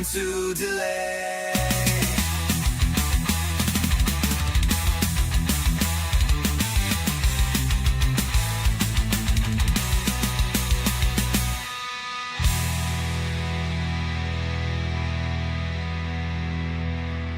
time to delay.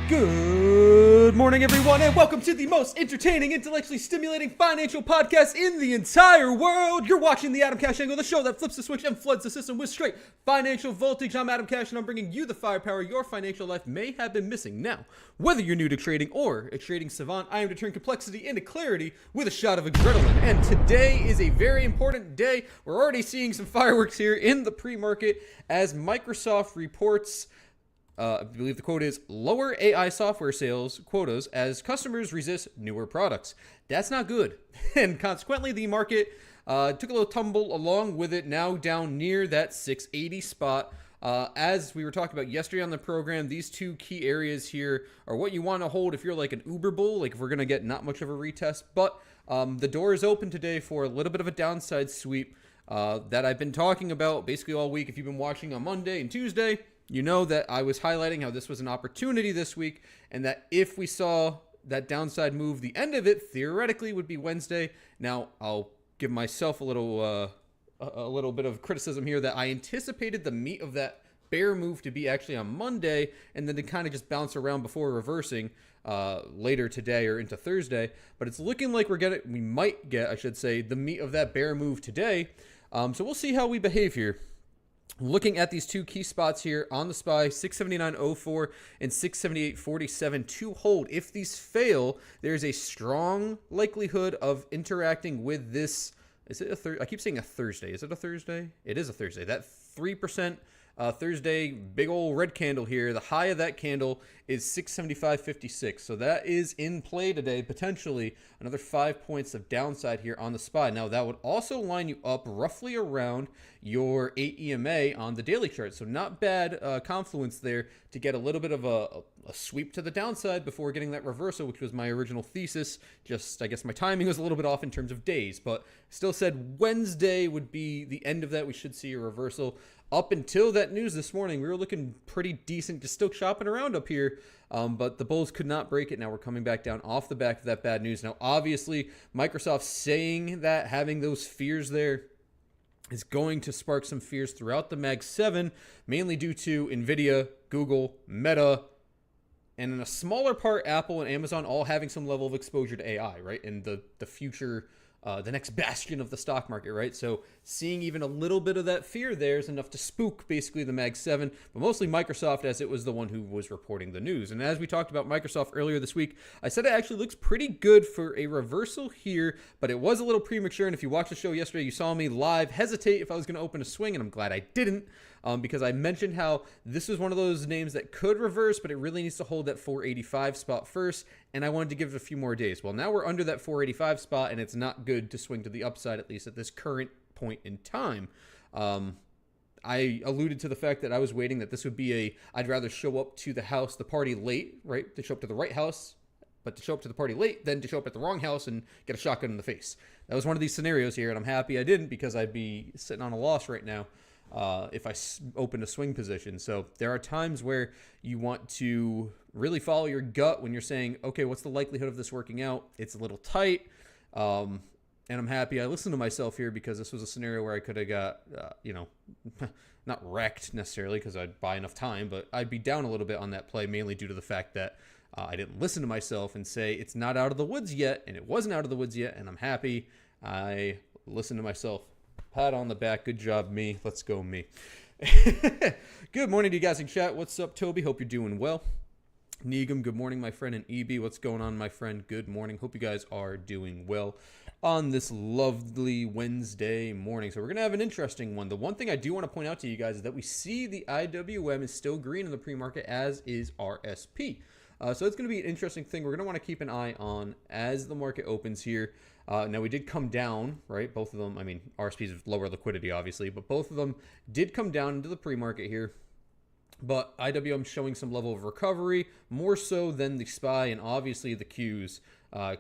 Good morning, everyone, and welcome to the most entertaining, intellectually stimulating financial podcast in the entire world. You're watching the Atomcash angle, the show that flips the switch and floods the system with straight financial voltage. I'm Atomcash, and I'm bringing you the firepower your financial life may have been missing. Now, whether you're new to trading or a trading savant, I am to turn complexity into clarity with a shot of adrenaline. And today is a very important day. We're already seeing some fireworks here in the pre-market as Microsoft reports I believe the quote is lower AI software sales quotas as customers resist newer products. That's not good. And consequently, the market took a little tumble along with it, now down near that 680 spot. As we were talking about yesterday on the program, these two key areas here are what you want to hold if you're like an Uber bull, like if we're going to get not much of a retest. But the door is open today for a little bit of a downside sweep that I've been talking about basically all week. If you've been watching on Monday and Tuesday, you know that I was highlighting how this was an opportunity this week, and that if we saw that downside move, the end of it theoretically would be Wednesday. Now, I'll give myself a little bit of criticism here that I anticipated the meat of that bear move to be actually on Monday, and then to kind of just bounce around before reversing later today or into Thursday. But it's looking like we might get, I should say, the meat of that bear move today. So we'll see how we behave here. Looking at these two key spots here on the SPY, 679.04 and 678.47 to hold. If these fail, there's a strong likelihood of interacting with this. Is it a I keep saying a Thursday. Is it a Thursday? It is a Thursday. That 3% Thursday big old red candle here. The high of that candle is 675.56. So that is in play today, potentially another 5 points of downside here on the SPY. Now that would also line you up roughly around your 8 EMA on the daily chart. So not bad confluence there to get a little bit of a sweep to the downside before getting that reversal, which was my original thesis. Just, I guess my timing was a little bit off in terms of days, but still said Wednesday would be the end of that. We should see a reversal. Up until that news this morning, we were looking pretty decent, just still shopping around up here, but the bulls could not break it. Now we're coming back down off the back of that bad news. Now, obviously, Microsoft saying that, having those fears there, is going to spark some fears throughout the Mag 7, mainly due to NVIDIA, Google, Meta, and in a smaller part, Apple and Amazon all having some level of exposure to AI, right? And the future, the next bastion of the stock market, right? So seeing even a little bit of that fear there is enough to spook basically the Mag 7, but mostly Microsoft, as it was the one who was reporting the news. And as we talked about Microsoft earlier this week, I said it actually looks pretty good for a reversal here, but it was a little premature. And if you watched the show yesterday, you saw me live hesitate if I was going to open a swing, and I'm glad I didn't. Because I mentioned how this is one of those names that could reverse, but it really needs to hold that 485 spot first, and I wanted to give it a few more days. Well, now we're under that 485 spot, and it's not good to swing to the upside, at least at this current point in time. I alluded to the fact that I was waiting that this would be I'd rather show up to the party late, right? To show up to the right house, but to show up to the party late than to show up at the wrong house and get a shotgun in the face. That was one of these scenarios here, and I'm happy I didn't, because I'd be sitting on a loss right now. If I opened a swing position. So there are times where you want to really follow your gut when you're saying, okay, what's the likelihood of this working out? It's a little tight. And I'm happy I listened to myself here, because this was a scenario where I could have got, not wrecked necessarily because I'd buy enough time, but I'd be down a little bit on that play, mainly due to the fact that I didn't listen to myself and say it's not out of the woods yet. And it wasn't out of the woods yet. And I'm happy I listened to myself. Pat on the back. Good job, me. Let's go, me. Good morning to you guys in chat. What's up, Toby? Hope you're doing well. Neegum, good morning, my friend. And EB, what's going on, my friend? Good morning. Hope you guys are doing well on this lovely Wednesday morning. So we're going to have an interesting one. The one thing I do want to point out to you guys is that we see the IWM is still green in the pre-market, as is RSP. So it's going to be an interesting thing. We're going to want to keep an eye on as the market opens here. Now, we did come down, right? Both of them, I mean, RSP's lower liquidity, obviously, but both of them did come down into the pre-market here. But IWM showing some level of recovery, more so than the SPY and obviously the Qs,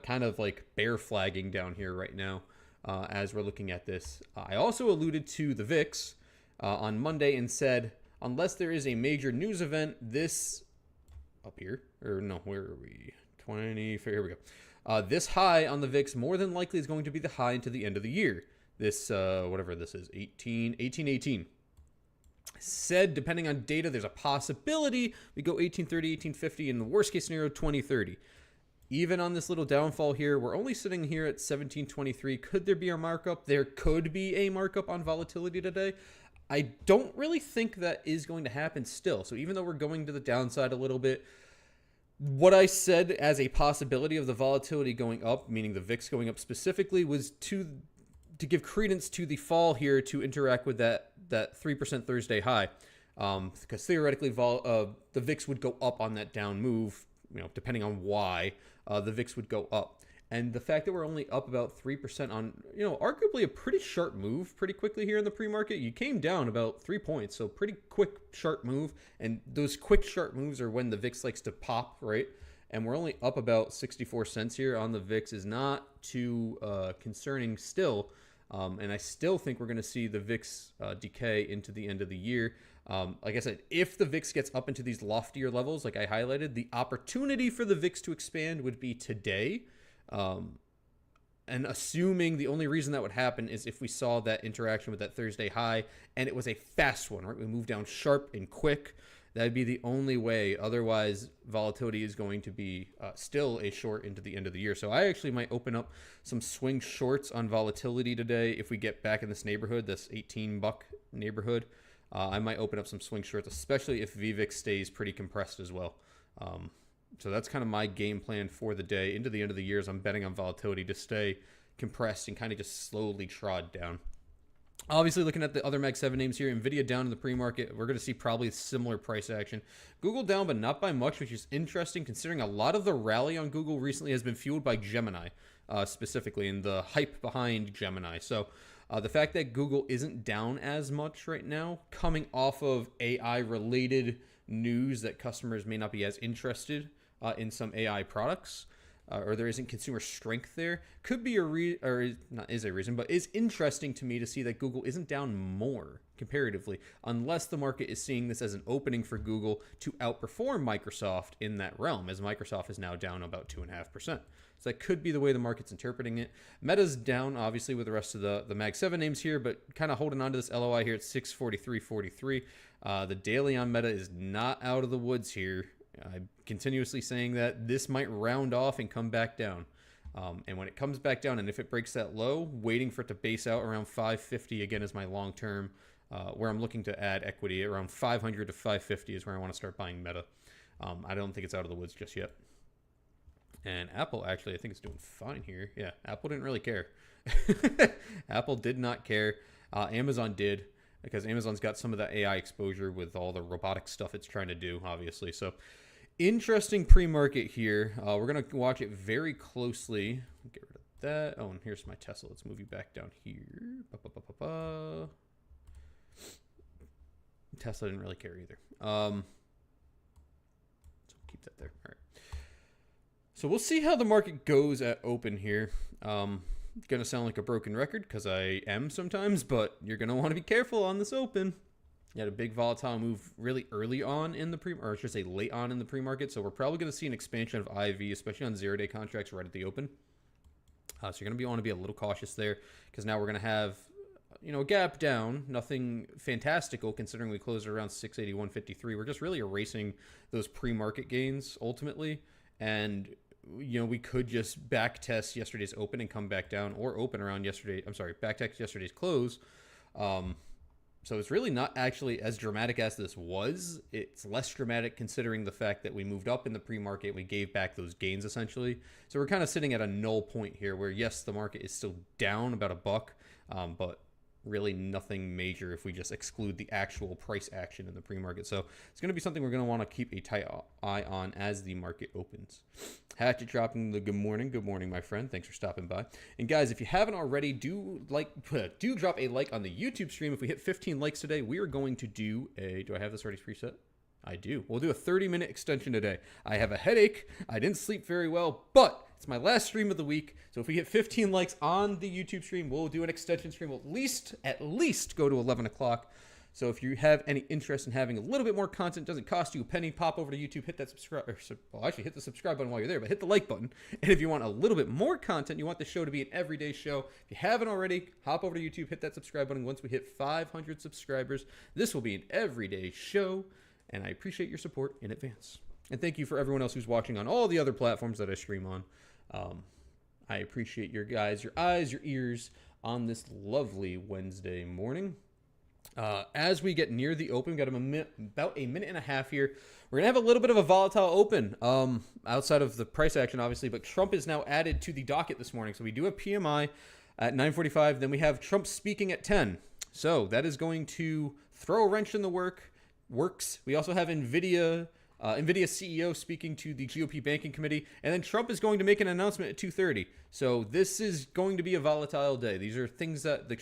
kind of like bear flagging down here right now as we're looking at this. I also alluded to the VIX on Monday and said unless there is a major news event, this up here, or no, where are we? 20, here we go. This high on the VIX more than likely is going to be the high into the end of the year. This, whatever this is, 1818. Said, depending on data, there's a possibility we go 1830, 1850, in the worst case scenario, 2030. Even on this little downfall here, we're only sitting here at 1723. Could there be a markup? There could be a markup on volatility today. I don't really think that is going to happen still. So even though we're going to the downside a little bit, what I said as a possibility of the volatility going up, meaning the VIX going up specifically, was to give credence to the fall here to interact with that 3% Thursday high. Because theoretically, the VIX would go up on that down move, depending on why, the VIX would go up. And the fact that we're only up about 3% on, arguably a pretty sharp move pretty quickly here in the pre-market. You came down about 3 points, so pretty quick, sharp move. And those quick, sharp moves are when the VIX likes to pop, right? And we're only up about 64 cents here on the VIX is not too concerning still. And I still think we're going to see the VIX decay into the end of the year. Like I said, if the VIX gets up into these loftier levels, like I highlighted, the opportunity for the VIX to expand would be today. And assuming the only reason that would happen is if we saw that interaction with that Thursday high and it was a fast one, right? We moved down sharp and quick. That'd be the only way. Otherwise, volatility is going to be still a short into the end of the year. So I actually might open up some swing shorts on volatility today if we get back in this neighborhood, this 18 buck neighborhood. I might open up some swing shorts, especially if VVIX stays pretty compressed as well. So that's kind of my game plan for the day. Into the end of the year, as I'm betting on volatility to stay compressed and kind of just slowly trod down. Obviously, looking at the other Mag 7 names here, NVIDIA down in the pre-market. We're going to see probably similar price action. Google down, but not by much, which is interesting considering a lot of the rally on Google recently has been fueled by Gemini, specifically, and the hype behind Gemini. So the fact that Google isn't down as much right now, coming off of AI-related news that customers may not be as interested in some AI products, or there isn't consumer strength there, could be is a reason, but is interesting to me to see that Google isn't down more comparatively, unless the market is seeing this as an opening for Google to outperform Microsoft in that realm, as Microsoft is now down about 2.5%. So that could be the way the market's interpreting it. Meta's down, obviously, with the rest of the Mag 7 names here, but kind of holding on to this LOI here at 643.43. The daily on Meta is not out of the woods here. I'm continuously saying that this might round off and come back down. And when it comes back down, and if it breaks that low, waiting for it to base out around 550 again is my long-term, where I'm looking to add equity. Around 500 to 550 is where I want to start buying Meta. I don't think it's out of the woods just yet. And Apple, actually, I think it's doing fine here. Yeah, Apple didn't really care. Apple did not care. Amazon did, because Amazon's got some of that AI exposure with all the robotic stuff it's trying to do, obviously. So interesting pre-market here. We're going to watch it very closely. Get rid of that. Oh, and here's my Tesla. Let's move you back down here. Tesla didn't really care either. So keep that there. All right. So we'll see how the market goes at open here. Going to sound like a broken record because I am sometimes, but you're going to want to be careful on this open. You had a big volatile move really early on in the or I should say late on in the pre-market. So we're probably going to see an expansion of IV, especially on zero-day contracts right at the open. So you're going to want to be a little cautious there because now we're going to have, a gap down. Nothing fantastical considering we closed around 681.53. We're just really erasing those pre-market gains ultimately. And we could just back test yesterday's open and come back down, or open around back test yesterday's close. So it's really not actually as dramatic as this was. It's less dramatic considering the fact that we moved up in the pre-market. We gave back those gains essentially. So we're kind of sitting at a null point here where, yes, the market is still down about $1, but really nothing major if we just exclude the actual price action in the pre-market. So it's going to be something we're going to want to keep a tight eye on as the market opens. Hatchet dropping the good morning. Good morning, my friend. Thanks for stopping by. And guys, if you haven't already, do drop a like on the YouTube stream. If we hit 15 likes today, we are going to do do I have this already preset? I do. We'll do a 30-minute extension today. I have a headache. I didn't sleep very well, but it's my last stream of the week. So if we hit 15 likes on the YouTube stream, we'll do an extension stream. We'll at least go to 11 o'clock. So if you have any interest in having a little bit more content, doesn't cost you a penny, pop over to YouTube, hit that subscribe, well, actually hit the subscribe button while you're there, but hit the like button. And if you want a little bit more content, you want the show to be an everyday show, if you haven't already, hop over to YouTube, hit that subscribe button. Once we hit 500 subscribers, this will be an everyday show, and I appreciate your support in advance. And thank you for everyone else who's watching on all the other platforms that I stream on. I appreciate your guys, your eyes, your ears on this lovely Wednesday morning. As we get near the open, we've got about a minute and a half here. We're going to have a little bit of a volatile open outside of the price action, obviously, but Trump is now added to the docket this morning. So we do have PMI at 9:45. Then we have Trump speaking at 10. So that is going to throw a wrench in the works. We also have NVIDIA CEO speaking to the GOP Banking Committee, and then Trump is going to make an announcement at 2:30. So this is going to be a volatile day. These are things that the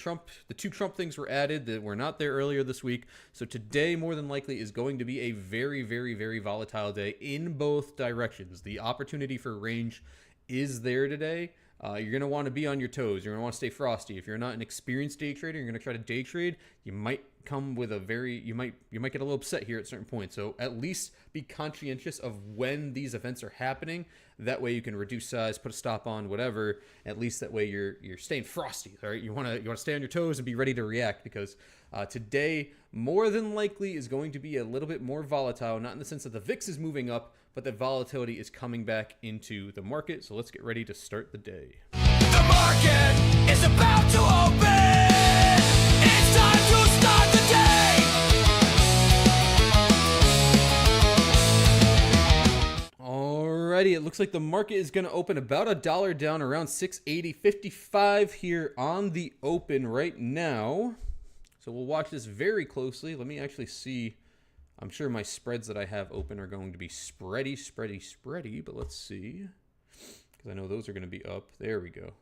two Trump things were added that were not there earlier this week. So today, more than likely, is going to be a very, very, very volatile day in both directions. The opportunity for range is there today. You're going to want to be on your toes. You're going to want to stay frosty. If you're not an experienced day trader, you're going to try to day trade. You might come with you might get a little upset here at certain points. So at least be conscientious of when these events are happening. That way you can reduce size, put a stop on, whatever. At least that way you're staying frosty. All right, you want to stay on your toes and be ready to react, because today more than likely is going to be a little bit more volatile. Not in the sense that the VIX is moving up, but the volatility is coming back into the market. So let's get ready to start the day. The market is about to open. It's time to start the day. Alrighty, it looks like the market is going to open about $1 down, around 680.55 here on the open right now. So we'll watch this very closely. Let me actually see. I'm sure my spreads that I have open are going to be spready, but let's see, because I know those are going to be up. There we go.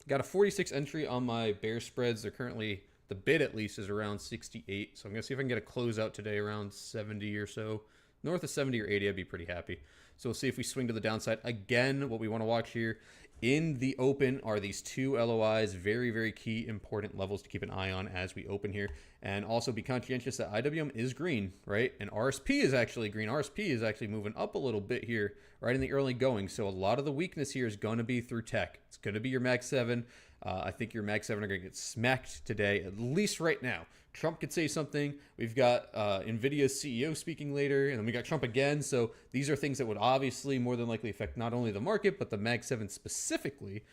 Got a 46 entry on my bear spreads. They're currently, the bid at least, is around 68. So I'm going to see if I can get a closeout today around 70 or so. North of 70 or 80, I'd be pretty happy. So we'll see if we swing to the downside. Again, what we want to watch here in the open are these two LOIs. Very, very key, important levels to keep an eye on as we open here. And also be conscientious that IWM is green, right? And RSP is actually green. RSP is actually moving up a little bit here, right in the early going. So a lot of the weakness here is going to be through tech. It's going to be your Mag 7. I think your Mag 7 are going to get smacked today, at least right now. Trump could say something. We've got NVIDIA's CEO speaking later, and then we got Trump again. So these are things that would obviously more than likely affect not only the market, but the Mag 7 specifically.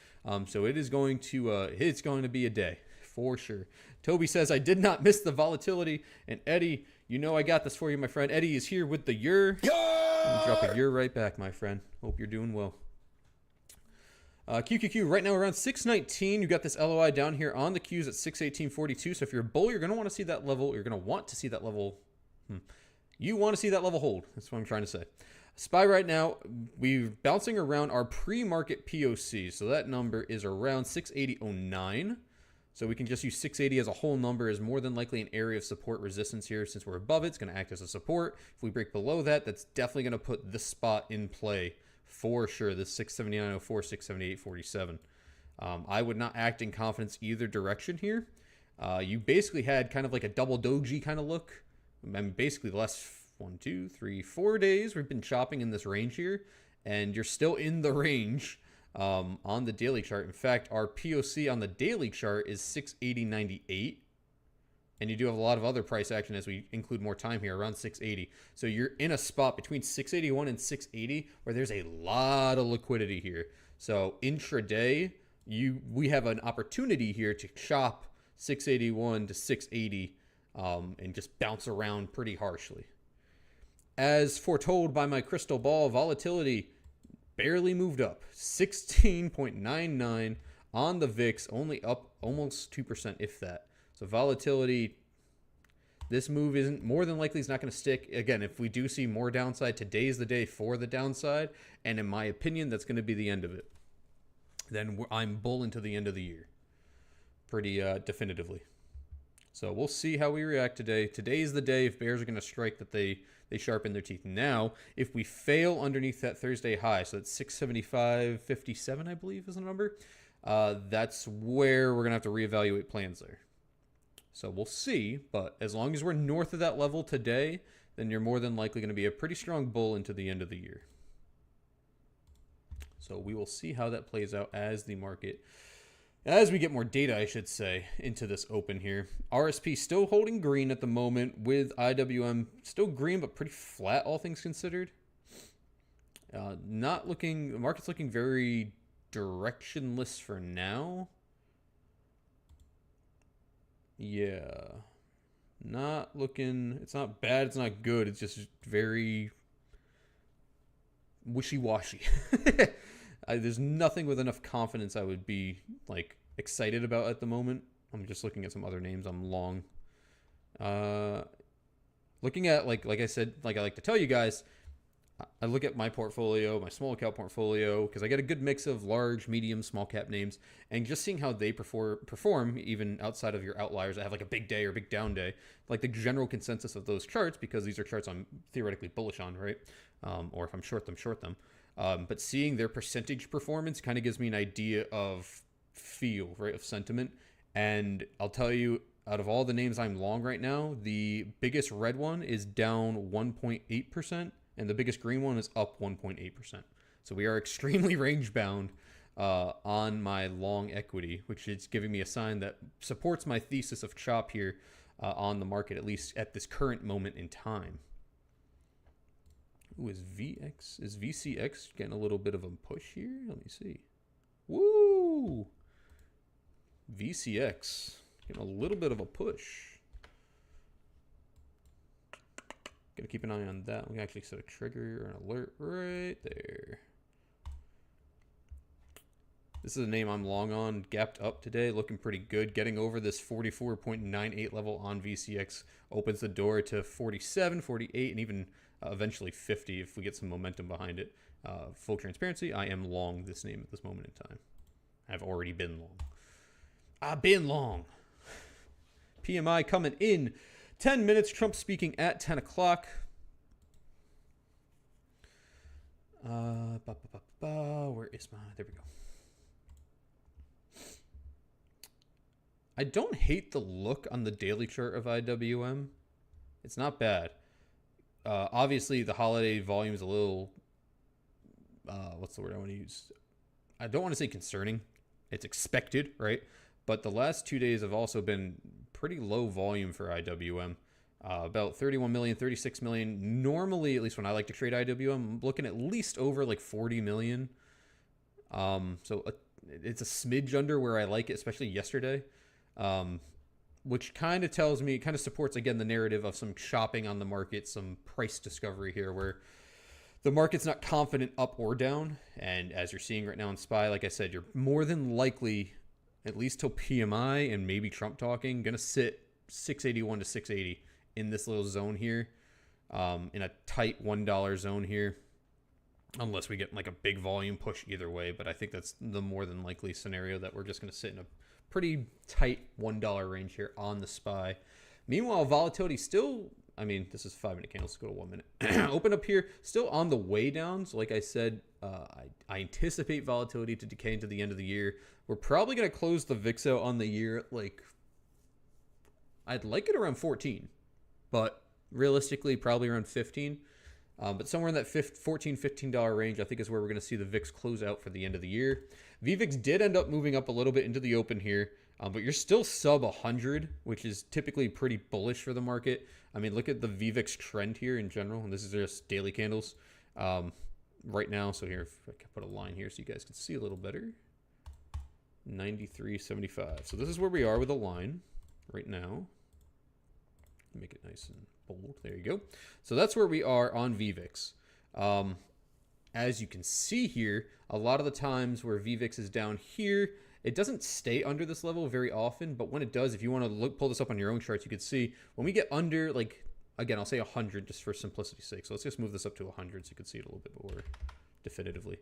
So it is going to it's going to be a day for sure. Toby says, I did not miss the volatility. And Eddie, you know I got this for you, my friend. Eddie is here with the Ur. Drop a Ur right back, my friend. Hope you're doing well. QQQ right now around 619. You got this LOI down here on the Qs at 618.42. So if you're a bull, you're going to want to see that level. You're going to want to see that level. You want to see that level hold. That's what I'm trying to say. SPY right now, we're bouncing around our pre-market POC. So that number is around 680.09. So we can just use 680 as a whole number as more than likely an area of support resistance here. Since we're above it, it's going to act as a support. If we break below that, that's definitely going to put this spot in play. For sure, this 679.04, 678.47. I would not act in confidence either direction here. You basically had kind of like a double doji kind of look. I mean, basically the last 1, 2, 3, 4 days we've been chopping in this range here, and you're still in the range on the daily chart. In fact, our POC on the daily chart is 680.98. And you do have a lot of other price action as we include more time here, around 680. So you're in a spot between 681 and 680 where there's a lot of liquidity here. So intraday, we have an opportunity here to chop 681 to 680 and just bounce around pretty harshly. As foretold by my crystal ball, volatility barely moved up. 16.99 on the VIX, only up almost 2%, if that. So volatility, this move isn't, more than likely is not going to stick. Again, if we do see more downside, today's the day for the downside. And in my opinion, that's going to be the end of it. Then I'm bull into the end of the year. Pretty definitively. So we'll see how we react today. Today's the day if bears are going to strike that they sharpen their teeth. Now, if we fail underneath that Thursday high, so that's 675.57, I believe is the number, that's where we're going to have to reevaluate plans there. So we'll see, but as long as we're north of that level today, then you're more than likely going to be a pretty strong bull into the end of the year. So we will see how that plays out as we get more data, I should say, into this open here. RSP still holding green at the moment, with IWM still green but pretty flat, all things considered. The market's looking very directionless for now. Yeah. It's not bad, it's not good, it's just very wishy-washy. There's nothing with enough confidence I would be, like, excited about at the moment. I'm just looking at some other names I'm long. Looking at, like I said, like I like to tell you guys, I look at my portfolio, my small cap portfolio, because I get a good mix of large, medium, small cap names, and just seeing how they perform, even outside of your outliers that have like a big day or big down day, like the general consensus of those charts, because these are charts I'm theoretically bullish on, right? Or if I'm short them. But seeing their percentage performance kind of gives me an idea of feel, right, of sentiment. And I'll tell you, out of all the names I'm long right now, the biggest red one is down 1.8%. And the biggest green one is up 1.8%. So we are extremely range bound on my long equity, which is giving me a sign that supports my thesis of chop here on the market, at least at this current moment in time. Ooh, is VCX getting a little bit of a push here? Let me see. Woo! VCX getting a little bit of a push. Gotta keep an eye on that. We can actually set a trigger or an alert right there. This is a name I'm long on, gapped up today, looking pretty good. Getting over this 44.98 level on VCX opens the door to 47, 48, and even eventually 50 if we get some momentum behind it. Full transparency, I am long this name at this moment in time. I've already been long. I've been long. PMI coming in 10 minutes. Trump speaking at 10 o'clock. Where is my... There we go. I don't hate the look on the daily chart of IWM. It's not bad. Obviously, the holiday volume is a little... what's the word I want to use? I don't want to say concerning. It's expected, right? But the last 2 days have also been pretty low volume for IWM. About 31 million, 36 million. Normally, at least when I like to trade IWM, I'm looking at least over like 40 million. It's a smidge under where I like it, especially yesterday. Which kind of tells me, kind of supports, again, the narrative of some shopping on the market, some price discovery here where the market's not confident up or down. And as you're seeing right now in SPY, like I said, you're more than likely, at least till PMI and maybe Trump talking, going to sit 681 to 680 in this little zone here, in a tight $1 zone here, unless we get like a big volume push either way. But I think that's the more than likely scenario, that we're just going to sit in a pretty tight $1 range here on the SPY. Meanwhile, volatility still, I mean, this is 5-minute candles. Let's go to 1 minute. Open up here, still on the way down. So like I said, I anticipate volatility to decay into the end of the year. We're probably going to close the VIX out on the year at like, I'd like it around 14, but realistically probably around 15. But somewhere in that $14, $15 range, I think, is where we're going to see the VIX close out for the end of the year. VVIX did end up moving up a little bit into the open here, but you're still sub 100, which is typically pretty bullish for the market. I mean, look at the VVIX trend here in general, and this is just daily candles right now. So here, if I can put a line here so you guys can see a little better. 93.75. So this is where we are with a line right now. Make it nice and bold. There you go. So that's where we are on VVIX. As you can see here, a lot of the times where VVIX is down here, it doesn't stay under this level very often, but when it does, if you want to pull this up on your own charts, you can see when we get under, like, again, I'll say 100 just for simplicity's sake. So let's just move this up to 100 so you can see it a little bit more definitively.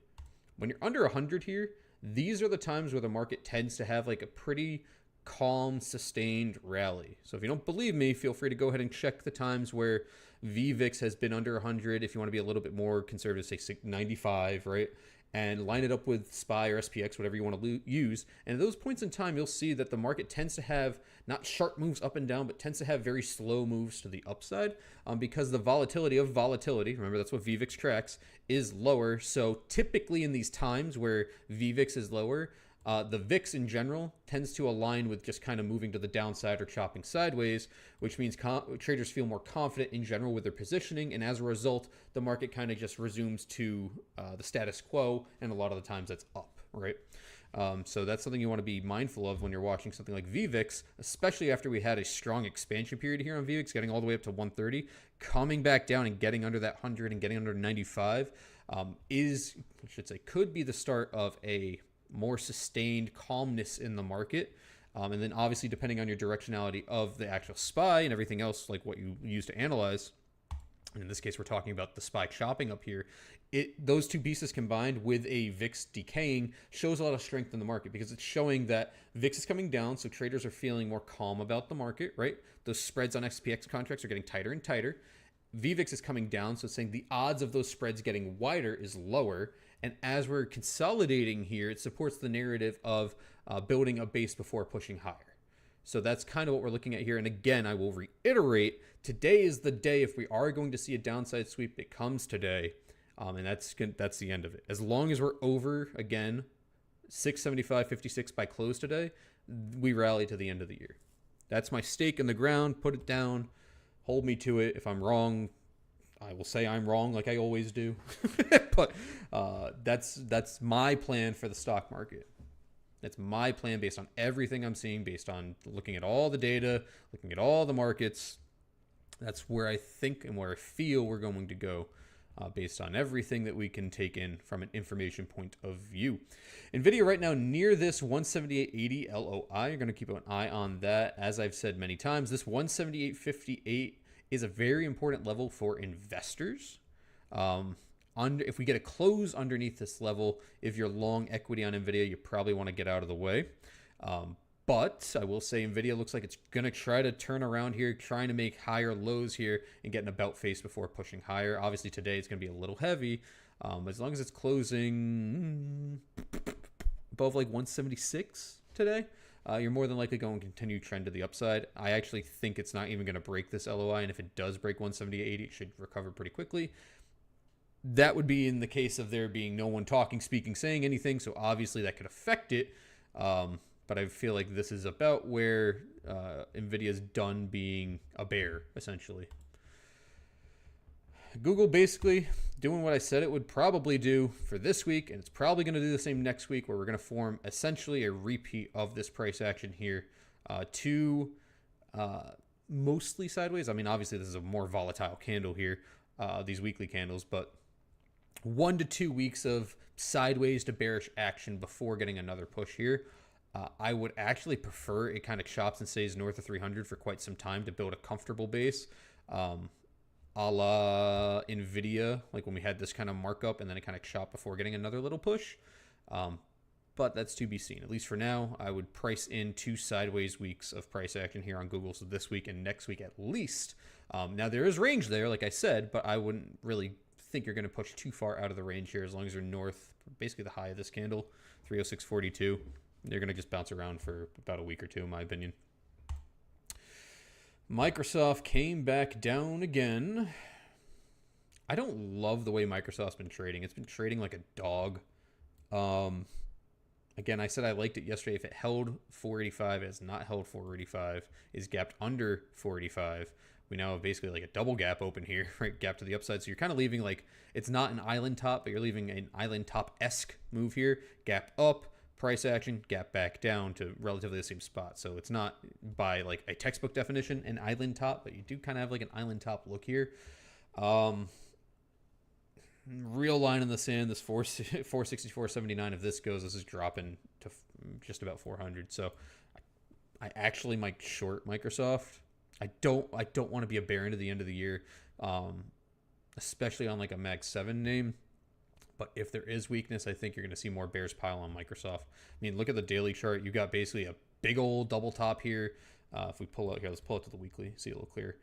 When you're under 100 here, these are the times where the market tends to have like a pretty calm, sustained rally. So if you don't believe me, feel free to go ahead and check the times where VVIX has been under 100. If you want to be a little bit more conservative, say 95, right? and line it up with SPY or SPX, whatever you want to use. And at those points in time, you'll see that the market tends to have not sharp moves up and down, but tends to have very slow moves to the upside because the volatility of volatility, remember that's what VVIX tracks, is lower. So typically in these times where VVIX is lower, the VIX in general tends to align with just kind of moving to the downside or chopping sideways, which means traders feel more confident in general with their positioning. And as a result, the market kind of just resumes to the status quo. And a lot of the times that's up, right? So that's something you want to be mindful of when you're watching something like VVIX, especially after we had a strong expansion period here on VVIX, getting all the way up to 130, coming back down and getting under that 100 and getting under 95 could be the start of a more sustained calmness in the market. And then obviously depending on your directionality of the actual SPY and everything else, like what you use to analyze, and in this case we're talking about the SPY chopping up here, those two pieces combined with a VIX decaying shows a lot of strength in the market, because it's showing that VIX is coming down, so traders are feeling more calm about the market, right? Those spreads on SPX contracts are getting tighter and tighter. VVIX is coming down, so it's saying the odds of those spreads getting wider is lower. And as we're consolidating here, it supports the narrative of building a base before pushing higher. So that's kind of what we're looking at here. And again, I will reiterate, today is the day. If we are going to see a downside sweep, it comes today. And that's the end of it. As long as we're over, again, 675.56 by close today, we rally to the end of the year. That's my stake in the ground. Put it down. Hold me to it. If I'm wrong, I will say I'm wrong like I always do. But that's my plan for the stock market. That's my plan based on everything I'm seeing, based on looking at all the data, looking at all the markets. That's where I think and where I feel we're going to go based on everything that we can take in from an information point of view. NVIDIA right now near this 178.80 LOI. You're going to keep an eye on that. As I've said many times, this 178.58 is a very important level for investors. If we get a close underneath this level, if you're long equity on NVIDIA, you probably want to get out of the way. But I will say NVIDIA looks like it's going to try to turn around here, trying to make higher lows here and get an about face before pushing higher. Obviously, today it's going to be a little heavy. As long as it's closing above like 176 today, you're more than likely going to continue trend to the upside. I actually think it's not even going to break this LOI, and if it does break 178.80, it should recover pretty quickly. That would be in the case of there being no one talking, speaking, saying anything, so obviously that could affect it. But I feel like this is about where NVIDIA's done being a bear, essentially. Google basically doing what I said it would probably do for this week, and it's probably going to do the same next week, where we're going to form essentially a repeat of this price action here to mostly sideways. I mean, obviously this is a more volatile candle here, these weekly candles, but 1 to 2 weeks of sideways to bearish action before getting another push here. I would actually prefer it kind of chops and stays north of 300 for quite some time to build a comfortable base, a la NVIDIA, like when we had this kind of markup and then it kind of chopped before getting another little push. But that's to be seen. At least for now, I would price in 2 sideways weeks of price action here on Google, so this week and next week at least. Now, there is range there, like I said, but I wouldn't really think you're going to push too far out of the range here as long as you're north, basically the high of this candle, 306.42. They're going to just bounce around for about a week or two, in my opinion. Microsoft came back down again. I don't love the way Microsoft's been trading. It's been trading like a dog. Again, I said I liked it yesterday. If it held 485, it has not held 485. Is gapped under 485. We now have basically like a double gap open here, right? Gap to the upside. So you're kind of leaving like, it's not an island top, but you're leaving an island top-esque move here. Gap up, price action, gap back down to relatively the same spot. So it's not by like a textbook definition an island top, but you do kind of have like an island top look here. Real line in the sand, this 464.79, if this goes, this is dropping to just about 400. So I actually might short Microsoft. I don't want to be a bear into the end of the year, especially on like a Mag 7 name. But if there is weakness, I think you're going to see more bears pile on Microsoft. I mean, look at the daily chart. You got basically a big old double top here. If we pull out here, let's pull it to the weekly, see a little clearer.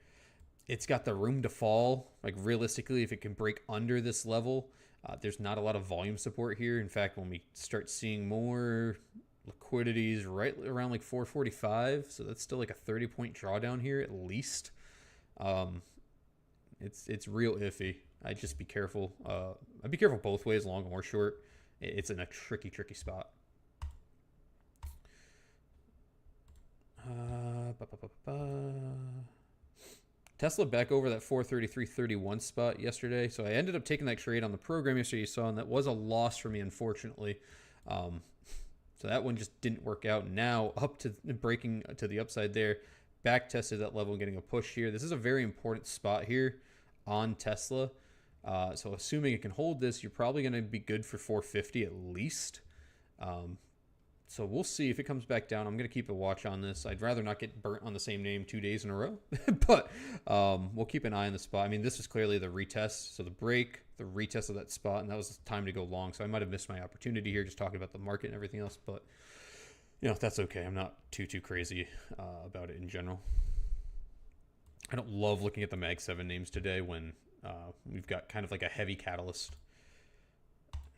It's got the room to fall. Like realistically, if it can break under this level, There's not a lot of volume support here. In fact, when we start seeing more liquidities right around like 445, so that's still like a 30-point drawdown here at least. It's real iffy. I'd just be careful. I'd be careful both ways, long or short. It's in a tricky spot. Tesla back over that 433.31 spot yesterday. So I ended up taking that trade on the program yesterday, you saw, and that was a loss for me, unfortunately. So that one just didn't work out. Now up to breaking to the upside there. Back tested that level and getting a push here. This is a very important spot here on Tesla. So assuming it can hold this, you're probably going to be good for 450 at least. So we'll see if it comes back down. I'm going to keep a watch on this. I'd rather not get burnt on the same name 2 days in a row. But we'll keep an eye on the spot. I mean, this is clearly the retest. So the break, the retest of that spot, and that was the time to go long. So I might have missed my opportunity here just talking about the market and everything else. But, you know, that's okay. I'm not too crazy about it in general. I don't love looking at the Mag 7 names today when we've got kind of like a heavy catalyst.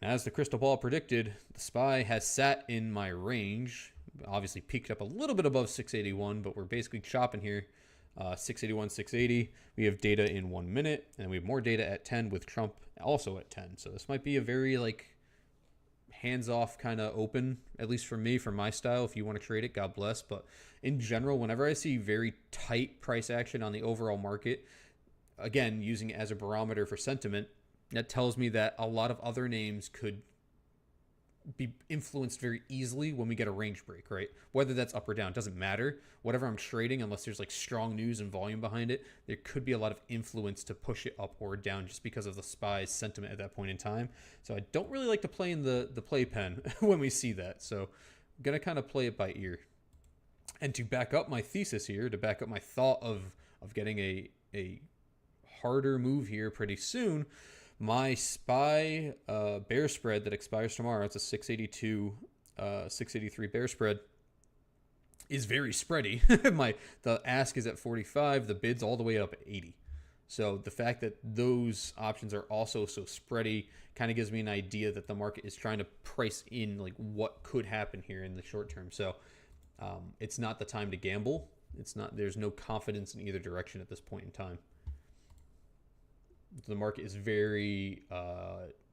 As the crystal ball predicted, the SPY has sat in my range. Obviously peaked up a little bit above 681, but we're basically chopping here. 681, 680. We have data in 1 minute, and we have more data at 10 with Trump also at 10. So this might be a very like hands-off kind of open, at least for me, for my style. If you want to trade it, God bless. But in general, whenever I see very tight price action on the overall market, again, using it as a barometer for sentiment, that tells me that a lot of other names could be influenced very easily when we get a range break, right? Whether that's up or down, doesn't matter. Whatever I'm trading, unless there's like strong news and volume behind it, there could be a lot of influence to push it up or down just because of the SPY's sentiment at that point in time. So I don't really like to play in the playpen when we see that. So I'm going to kind of play it by ear. And to back up my thesis here, to back up my thought of getting a harder move here pretty soon, my SPY bear spread that expires tomorrow, it's a 682, 683 bear spread, is very spready. The ask is at 45, the bid's all the way up at 80. So the fact that those options are also so spready kind of gives me an idea that the market is trying to price in like what could happen here in the short term. So it's not the time to gamble. There's no confidence in either direction at this point in time. The market is very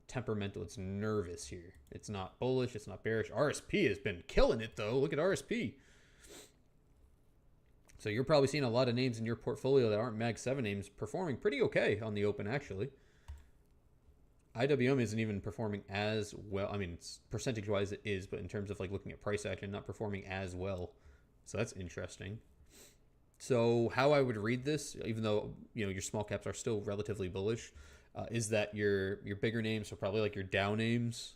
temperamental. It's nervous here. It's not bullish. It's not bearish. RSP has been killing it, though. Look at RSP. So you're probably seeing a lot of names in your portfolio that aren't Mag 7 names performing pretty okay on the open, actually. IWM isn't even performing as well. I mean, percentage-wise it is, but in terms of like looking at price action, not performing as well. So that's interesting. So how I would read this, even though you know your small caps are still relatively bullish, is that your bigger names, so probably like your Dow names,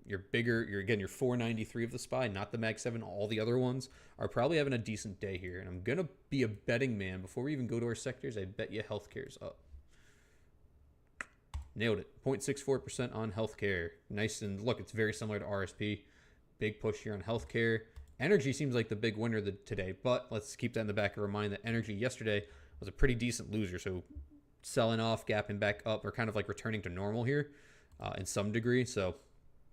your 493 of the SPY, not the Mag 7, all the other ones are probably having a decent day here. And I'm gonna be a betting man before we even go to our sectors. I bet you healthcare's up. Nailed it. 0.64% on healthcare. Nice, and look, it's very similar to RSP. Big push here on healthcare. Energy seems like the big winner today, but let's keep that in the back of our mind that energy yesterday was a pretty decent loser. So selling off, gapping back up, or kind of like returning to normal here in some degree. So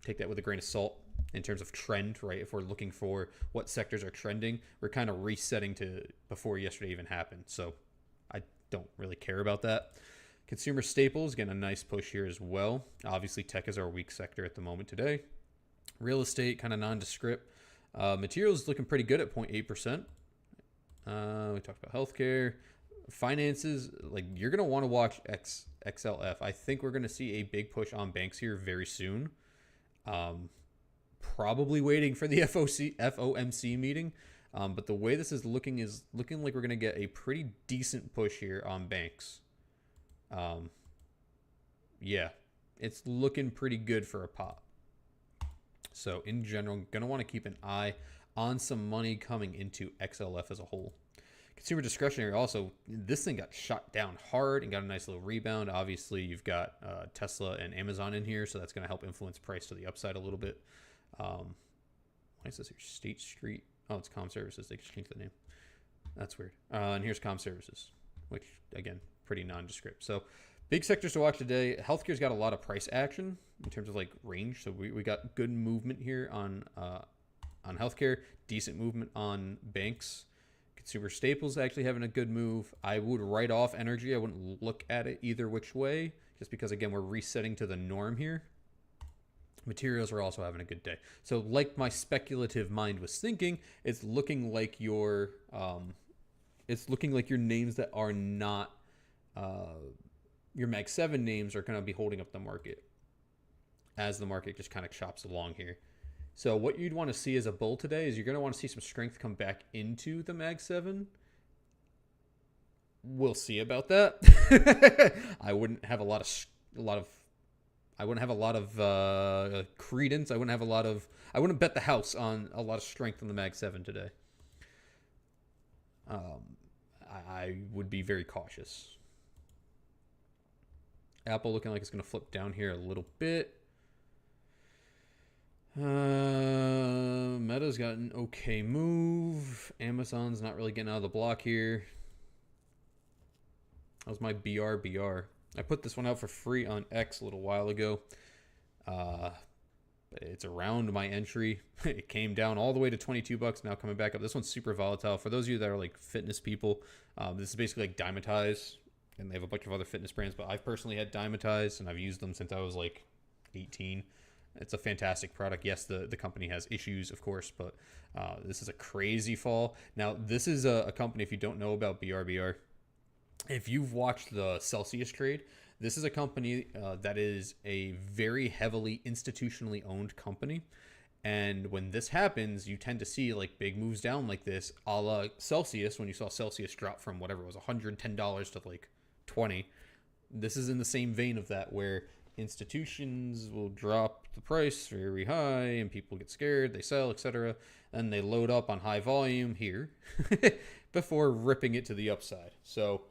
take that with a grain of salt in terms of trend, right? If we're looking for what sectors are trending, we're kind of resetting to before yesterday even happened. So I don't really care about that. Consumer staples, getting a nice push here as well. Obviously, tech is our weak sector at the moment today. Real estate, kind of nondescript. Materials looking pretty good at 0.8%. We talked about healthcare. Finances, like you're going to want to watch XLF. I think we're going to see a big push on banks here very soon. Probably waiting for the FOMC meeting. But the way this is looking like we're going to get a pretty decent push here on banks. Yeah, it's looking pretty good for a pop. So in general, going to want to keep an eye on some money coming into XLF as a whole. Consumer discretionary also, this thing got shot down hard and got a nice little rebound. Obviously, you've got Tesla and Amazon in here, so that's going to help influence price to the upside a little bit. Why is this here? State Street. Oh, it's Com Services. They just changed the name. That's weird. And here's Com Services, which, again, pretty nondescript. So Big sectors to watch today. Healthcare's got a lot of price action in terms of like range. So we got good movement here on healthcare, decent movement on banks. Consumer staples actually having a good move. I would write off energy. I wouldn't look at it either which way, just because, again, we're resetting to the norm here. Materials are also having a good day. So like my speculative mind was thinking, it's looking like your names that are not your Mag 7 names are going to be holding up the market as the market just kind of chops along here. So what you'd want to see as a bull today is you're going to want to see some strength come back into the Mag 7. We'll see about that. I wouldn't have a lot of credence. I wouldn't bet the house on a lot of strength in the Mag 7 today. I would be very cautious. Apple looking like it's going to flip down here a little bit. Meta's got an okay move. Amazon's not really getting out of the block here. That was my BR. I put this one out for free on X a little while ago. It's around my entry. It came down all the way to $22, now coming back up. This one's super volatile. For those of you that are like fitness people, this is basically like Dymatize, and they have a bunch of other fitness brands, but I've personally had Dymatize, and I've used them since I was like 18. It's a fantastic product. Yes, the company has issues, of course, but this is a crazy fall. Now, this is a company, if you don't know about BRBR, if you've watched the Celsius trade, this is a company that is a very heavily institutionally owned company. And when this happens, you tend to see like big moves down like this, a la Celsius, when you saw Celsius drop from whatever it was, $110 to like 20. This is in the same vein of that, where institutions will drop the price very high and people get scared, they sell, etc. And they load up on high volume here before ripping it to the upside. So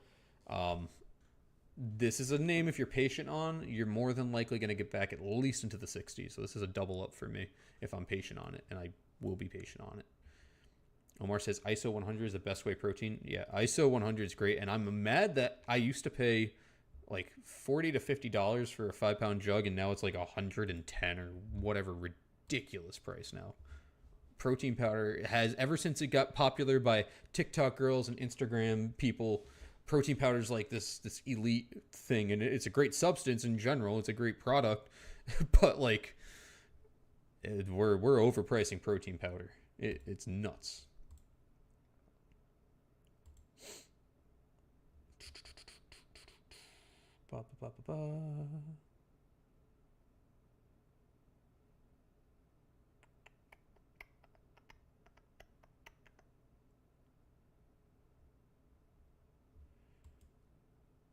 this is a name, if you're patient on, you're more than likely going to get back at least into the 60s. So this is a double up for me if I'm patient on it, and I will be patient on it. Omar says ISO 100 is the best whey protein. Yeah, ISO 100 is great, and I'm mad that I used to pay like $40 to $50 for a 5-pound jug, and now it's like $110 or whatever ridiculous price now. Protein powder has, ever since it got popular by TikTok girls and Instagram people, protein powder is like this elite thing, and it's a great substance in general. It's a great product, but like we're overpricing protein powder. It's nuts. Ba, ba, ba, ba, ba.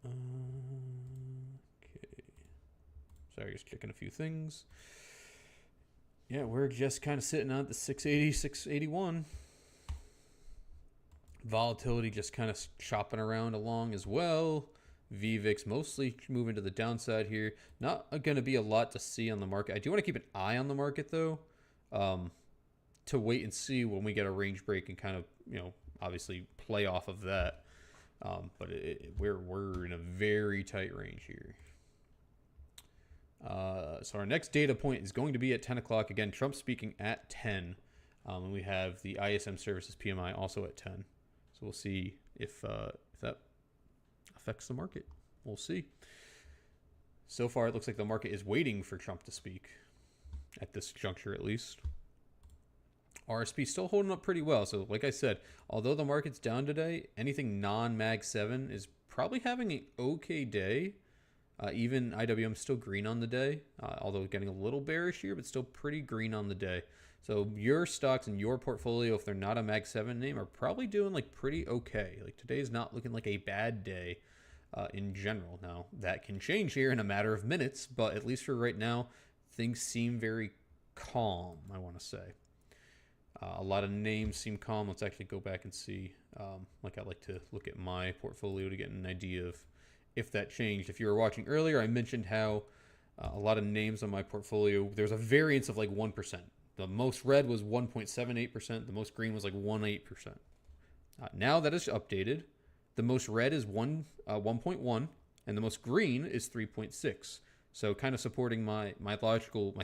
Okay. Sorry, just checking a few things. Yeah, we're just kind of sitting on the 680, 681. Volatility just kind of chopping around along as well. VVIX mostly moving to the downside here. Not going to be a lot to see on the market. I do want to keep an eye on the market, though, to wait and see when we get a range break and kind of, obviously play off of that. But we're in a very tight range here. So our next data point is going to be at 10 o'clock. Again, Trump speaking at 10. And we have the ISM Services PMI also at 10. So we'll see if that affects the market. We'll see. So far, it looks like the market is waiting for Trump to speak, at this juncture at least. RSP still holding up pretty well. So like I said, although the market's down today, anything non-Mag 7 is probably having an okay day. Even IWM still green on the day, although getting a little bearish here, but still pretty green on the day. So your stocks in your portfolio, if they're not a Mag 7 name, are probably doing like pretty okay. Like today's not looking like a bad day in general. Now, that can change here in a matter of minutes, but at least for right now, things seem very calm, I want to say. A lot of names seem calm. Let's actually go back and see. Like I like to look at my portfolio to get an idea of if that changed. If you were watching earlier, I mentioned how a lot of names on my portfolio, there's a variance of like 1%. The most red was 1.78%. The most green was like 1.8%. Now that is updated. The most red is 1.1. and the most green is 3.6. So kind of supporting my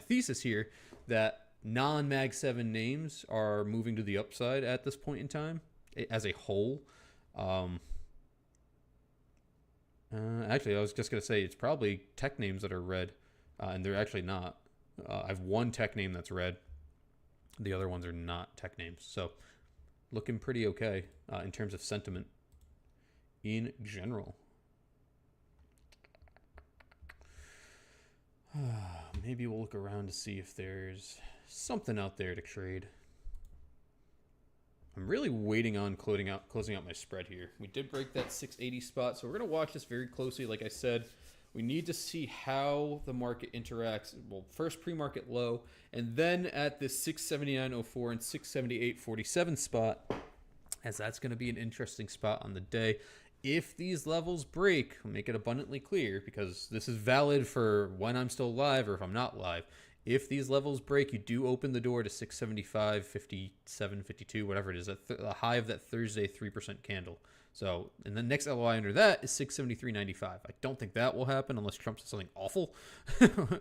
thesis here that non-Mag 7 names are moving to the upside at this point in time as a whole. Actually, I was just going to say it's probably tech names that are red, and they're actually not. I have one tech name that's red. The other ones are not tech names. So looking pretty okay in terms of sentiment in general. Maybe we'll look around to see if there's something out there to trade. I'm really waiting on closing out my spread here. We did break that 680 spot, so we're going to watch this very closely. Like I said, we need to see how the market interacts. Well, first pre-market low, and then at this 679.04 and 678.47 spot, as that's going to be an interesting spot on the day. If these levels break, I'll make it abundantly clear, because this is valid for when I'm still live or if I'm not live. If these levels break, you do open the door to 675, 57, 52, whatever it is, at the high of that Thursday 3% candle. So, and the next LOI under that is 673.95. I don't think that will happen unless Trump says something awful,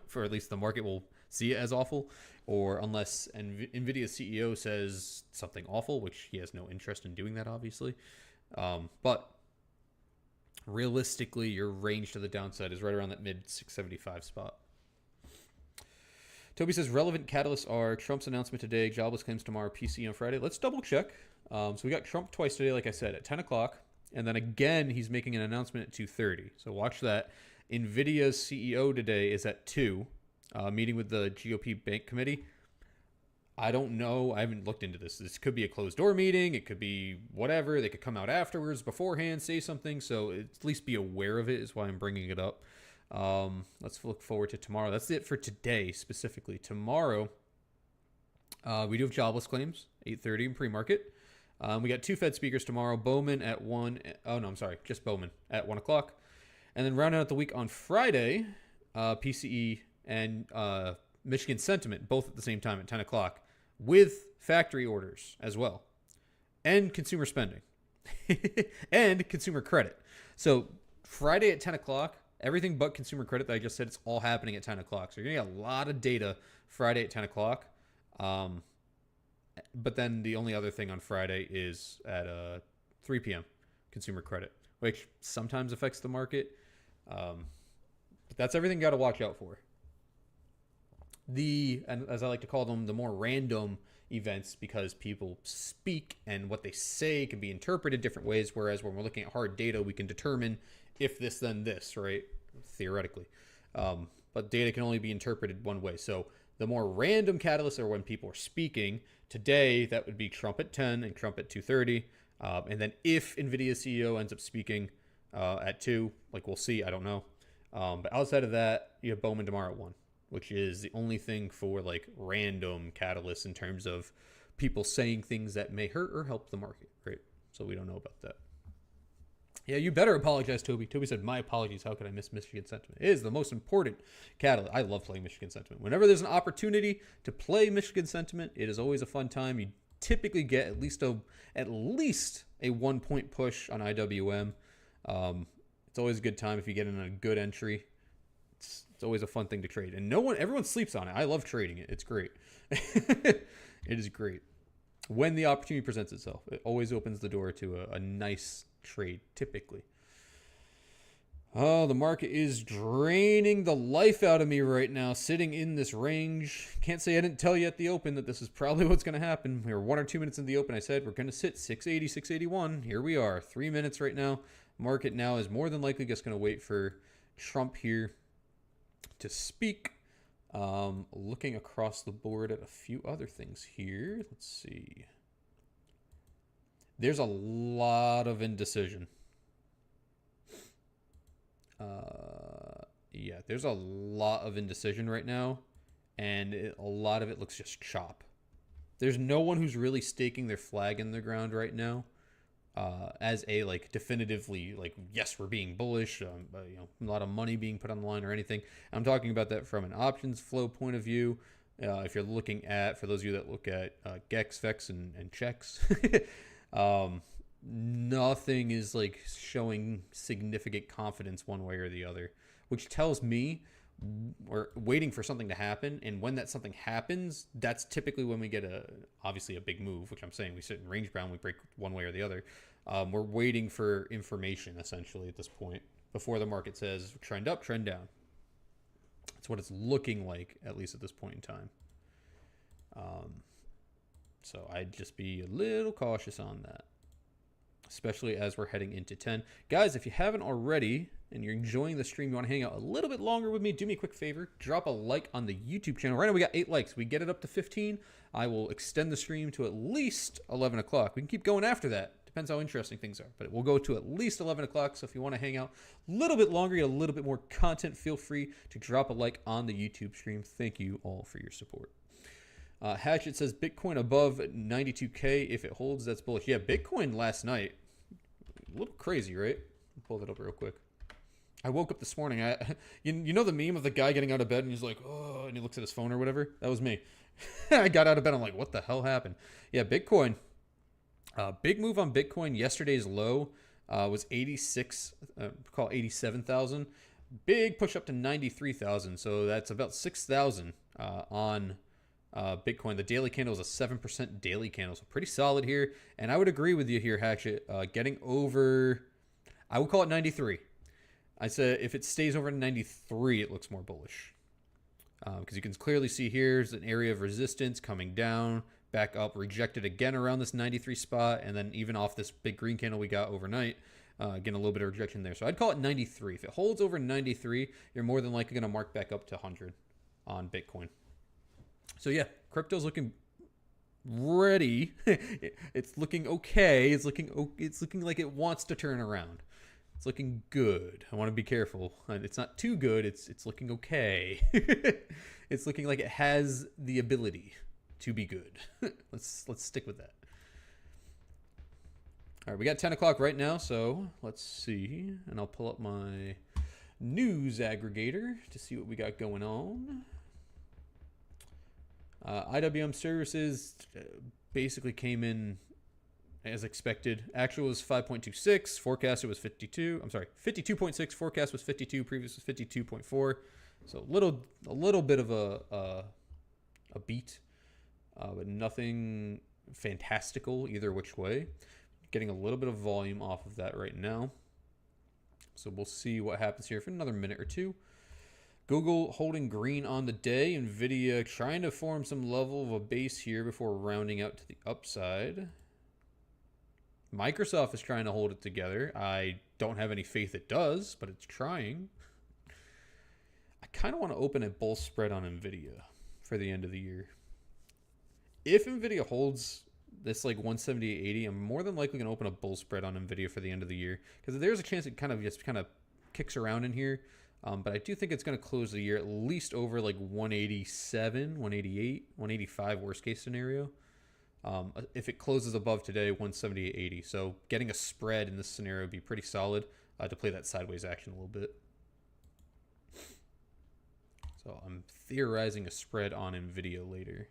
for at least the market will see it as awful, or unless NVIDIA's CEO says something awful, which he has no interest in doing that, obviously. But realistically, your range to the downside is right around that mid 675 spot. Toby says relevant catalysts are Trump's announcement today, jobless claims tomorrow, PC on Friday. Let's double check. So we got Trump twice today, like I said, at 10 o'clock. And then again, he's making an announcement at 2:30. So watch that. NVIDIA's CEO today is at 2, meeting with the GOP Bank Committee. I don't know. I haven't looked into this. This could be a closed door meeting. It could be whatever. They could come out afterwards, beforehand, say something. So at least be aware of it is why I'm bringing it up. Let's look forward to tomorrow. That's it for today specifically. Tomorrow, we do have jobless claims, 8:30 in pre-market. We got 2 Fed speakers tomorrow. Bowman at 1. Oh, no, I'm sorry. Just Bowman at 1 o'clock. And then rounding out the week on Friday, PCE and Michigan sentiment, both at the same time at 10 o'clock, with factory orders as well, and consumer spending, and consumer credit. So Friday at 10 o'clock, everything but consumer credit that I just said, it's all happening at 10 o'clock. So you're going to get a lot of data Friday at 10 o'clock. But then the only other thing on Friday is at 3 p.m. consumer credit, which sometimes affects the market. But that's everything you got to watch out for. And as I like to call them, the more random events, because people speak and what they say can be interpreted different ways, whereas when we're looking at hard data, we can determine if this, then this, right? Theoretically. But data can only be interpreted one way. So the more random catalysts are when people are speaking. Today, that would be Trump at 10 and Trump at 2:30. And then if NVIDIA's CEO ends up speaking at 2, like we'll see, I don't know. But outside of that, you have Bowman tomorrow at 1, which is the only thing for like random catalysts in terms of people saying things that may hurt or help the market, right? So we don't know about that. Yeah, you better apologize, Toby. Toby said, my apologies. How could I miss Michigan sentiment? It is the most important catalyst. I love playing Michigan sentiment. Whenever there's an opportunity to play Michigan sentiment, it is always a fun time. You typically get at least a 1-point push on IWM. It's always a good time if you get in a good entry. It's always a fun thing to trade. And everyone sleeps on it. I love trading it. It's great. It is great. When the opportunity presents itself, it always opens the door to a nice trade, typically. Oh, the market is draining the life out of me right now, sitting in this range. Can't say I didn't tell you at the open that this is probably what's going to happen. We were 1 or 2 minutes in the open. I said we're going to sit 680, 681. Here we are, 3 minutes right now. Market now is more than likely just going to wait for Trump here to speak. Looking across the board at a few other things here. Let's see. There's a lot of indecision. Yeah, there's a lot of indecision right now, and a lot of it looks just chop. There's no one who's really staking their flag in the ground right now as a definitively yes, we're being bullish. A lot of money being put on the line or anything. I'm talking about that from an options flow point of view. If you're looking at, for those of you that look at GEX, VEX, and checks. nothing is like showing significant confidence one way or the other, which tells me we're waiting for something to happen, and when that something happens, that's typically when we get obviously a big move, which I'm saying we sit in range bound, we break one way or the other. We're waiting for information essentially at this point before the market says trend up, trend down. That's what it's looking like, at least at this point in time. So I'd just be a little cautious on that, especially as we're heading into 10. Guys, if you haven't already and you're enjoying the stream, you want to hang out a little bit longer with me, do me a quick favor, drop a like on the YouTube channel. Right now we got 8 likes. We get it up to 15. I will extend the stream to at least 11 o'clock. We can keep going after that. Depends how interesting things are, but we'll go to at least 11 o'clock. So if you want to hang out a little bit longer, get a little bit more content, feel free to drop a like on the YouTube stream. Thank you all for your support. Hatchet says Bitcoin above 92K. If it holds, that's bullish. Yeah, Bitcoin last night, a little crazy, right? I'll pull that up real quick. I woke up this morning. You know the meme of the guy getting out of bed and he's like, oh, and he looks at his phone or whatever? That was me. I got out of bed. I'm like, what the hell happened? Yeah, Bitcoin. Big move on Bitcoin. Yesterday's low was 86, call 87,000. Big push up to 93,000. So that's about 6,000 on Bitcoin. The daily candle is a 7% daily candle. So pretty solid here. And I would agree with you here, Hatchet. Getting over, I would call it 93. I said if it stays over 93, it looks more bullish. Because you can clearly see here's an area of resistance coming down, back up, rejected again around this 93 spot, and then even off this big green candle we got overnight, again, a little bit of rejection there. So I'd call it 93. If it holds over 93, you're more than likely going to mark back up to 100 on Bitcoin. So yeah, crypto's looking ready. It's looking okay. It's looking like it wants to turn around. It's looking good. I want to be careful. It's not too good. It's looking okay. It's looking like it has the ability to be good. Let's stick with that. All right, we got 10 o'clock right now, so let's see. And I'll pull up my news aggregator to see what we got going on. IWM services basically came in as expected. Actual was 5.26. Forecasted was 52. I'm sorry, 52.6. Forecast was 52. Previous was 52.4. So a little bit of a beat, but nothing fantastical either which way. Getting a little bit of volume off of that right now. So we'll see what happens here for another minute or two. Google holding green on the day. NVIDIA trying to form some level of a base here before rounding out to the upside. Microsoft is trying to hold it together. I don't have any faith it does, but it's trying. I kind of want to open a bull spread on NVIDIA for the end of the year. If NVIDIA holds this like 178.80, I'm more than likely going to open a bull spread on NVIDIA for the end of the year, because there's a chance it kind of kicks around in here. But I do think it's going to close the year at least over like 187, 188, 185 worst case scenario. If it closes above today, 178.80. So getting a spread in this scenario would be pretty solid to play that sideways action a little bit. So I'm theorizing a spread on NVIDIA later.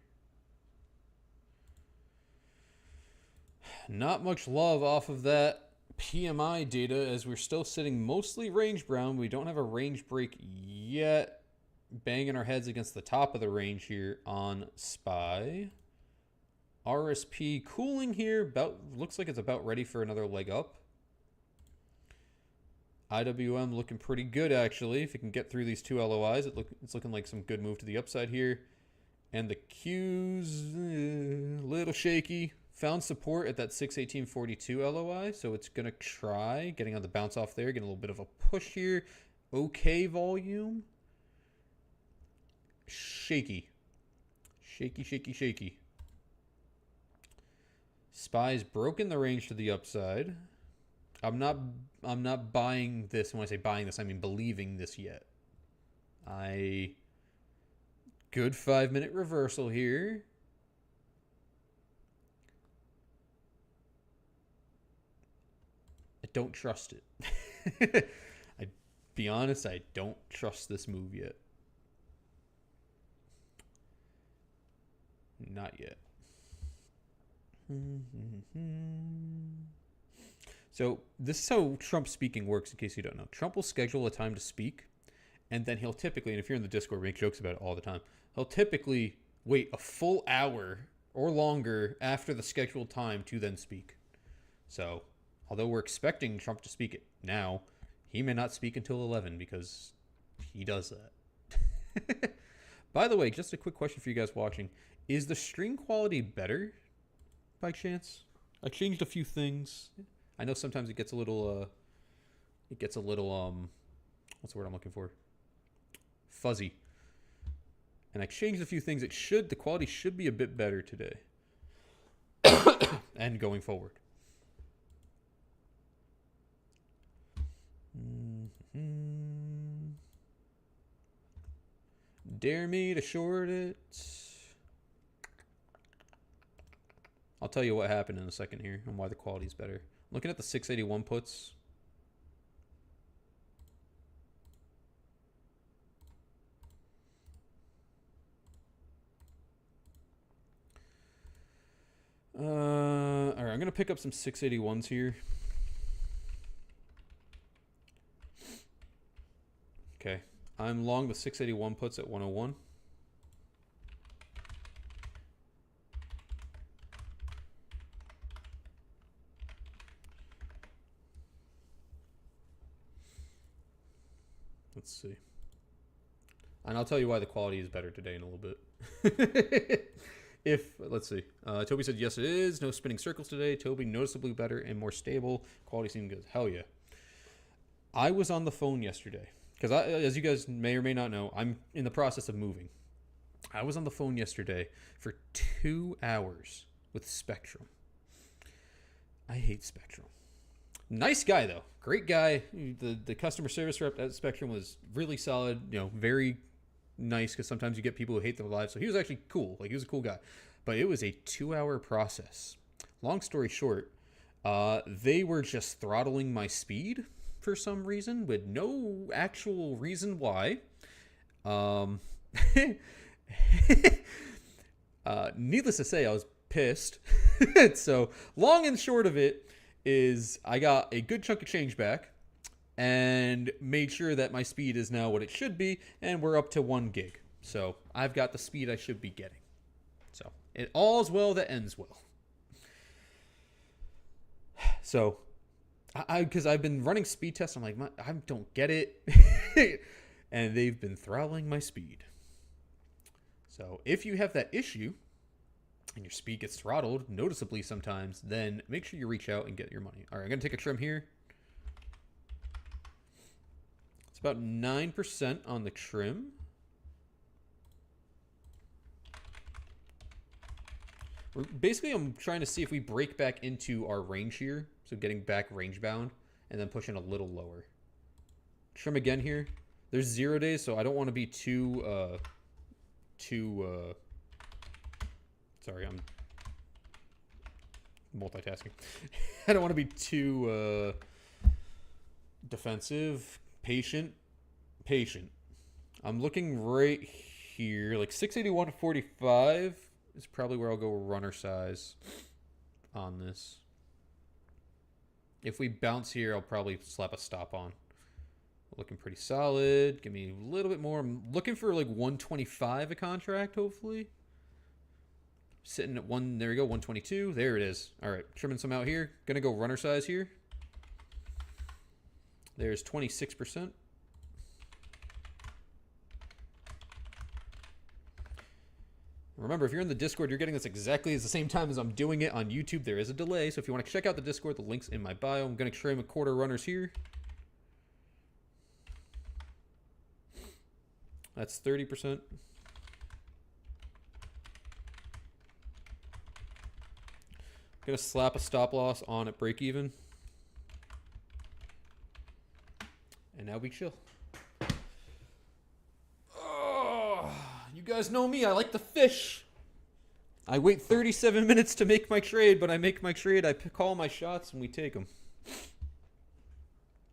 Not much love off of that PMI data, as we're still sitting mostly range bound. We don't have a range break yet. Banging our heads against the top of the range here on SPY. RSP cooling here. Looks like it's about ready for another leg up. IWM looking pretty good, actually. If it can get through these two LOIs, it's looking like some good move to the upside here. And the Q's a little shaky. Found support at that 618.42 LOI, so it's going to try getting on the bounce off there, getting a little bit of a push here. Okay volume. Shaky. Shaky. SPY's broken the range to the upside. I'm not buying this. When I say buying this, I mean believing this yet. Good 5-minute reversal here. I don't trust it. I be honest, I don't trust this move yet. Not yet. So this is how Trump speaking works, in case you don't know. Trump will schedule a time to speak, and then he'll typically, and if you're in the Discord, we make jokes about it all the time, he'll typically wait a full hour or longer after the scheduled time to then speak. So, although we're expecting Trump to speak it now, he may not speak until 11 because he does that. By the way, just a quick question for you guys watching. Is the stream quality better by chance? I changed a few things. I know sometimes it gets a little, what's the word I'm looking for? Fuzzy. And I changed a few things. The quality should be a bit better today. And going forward. Dare me to short it. I'll tell you what happened in a second here and why the quality's better. Looking at the 681 puts. All right, I'm going to pick up some 681s here. Okay, I'm long the 681 puts at 101. Let's see. And I'll tell you why the quality is better today in a little bit. Let's see. Toby said, yes, it is. No spinning circles today. Toby, noticeably better and more stable. Quality seemed good. Hell yeah. I was on the phone yesterday. Because as you guys may or may not know, I'm in the process of moving. I was on the phone yesterday for 2 hours with Spectrum. I hate Spectrum. Nice guy, though. Great guy. The customer service rep at Spectrum was really solid. Very nice, because sometimes you get people who hate their lives. So he was actually cool. He was a cool guy. But it was a 2-hour process. Long story short, they were just throttling my speed for some reason with no actual reason why. Needless to say, I was pissed. So long and short of it is I got a good chunk of change back and made sure that my speed is now what it should be, and we're up to 1 gig. So I've got the speed I should be getting. So it all's well that ends well. So because I've been running speed tests, I'm like, I don't get it. And they've been throttling my speed. So if you have that issue and your speed gets throttled noticeably sometimes, then make sure you reach out and get your money. All right, I'm going to take a trim here. It's about 9% on the trim. Basically, I'm trying to see if we break back into our range here. So getting back range bound and then pushing a little lower. Trim again here. There's 0 days, so I don't want to be too sorry, I'm multitasking. I don't want to be too defensive. Patient. I'm looking right here. Like 681 to 45 is probably where I'll go runner size on this. If we bounce here, I'll probably slap a stop on. Looking pretty solid. Give me a little bit more. I'm looking for like 125 a contract, hopefully. Sitting at there we go, 122. There it is. All right, trimming some out here. Gonna go runner size here. There's 26%. Remember, if you're in the Discord, you're getting this exactly at the same time as I'm doing it on YouTube. There is a delay, so if you want to check out the Discord, the link's in my bio. I'm going to trim a quarter runners here. That's 30%. Going to slap a stop loss on at break even. And now we chill. You guys know me. I like the fish. I wait 37 minutes to make my trade, but I make my trade. I call my shots, and we take them.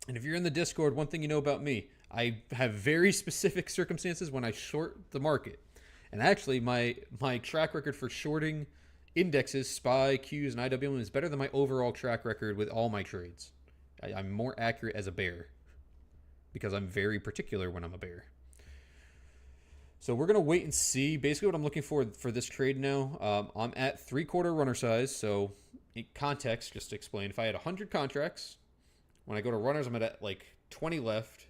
And if you're in the Discord, one thing you know about me, I have very specific circumstances when I short the market. And actually, my track record for shorting indexes, SPY, Qs, and IWM is better than my overall track record with all my trades. I'm more accurate as a bear because I'm very particular when I'm a bear. So we're going to wait and see. Basically what I'm looking for this trade now, I'm at 3/4 runner size. So in context, just to explain, if I had 100 contracts, when I go to runners, I'm at like 20 left.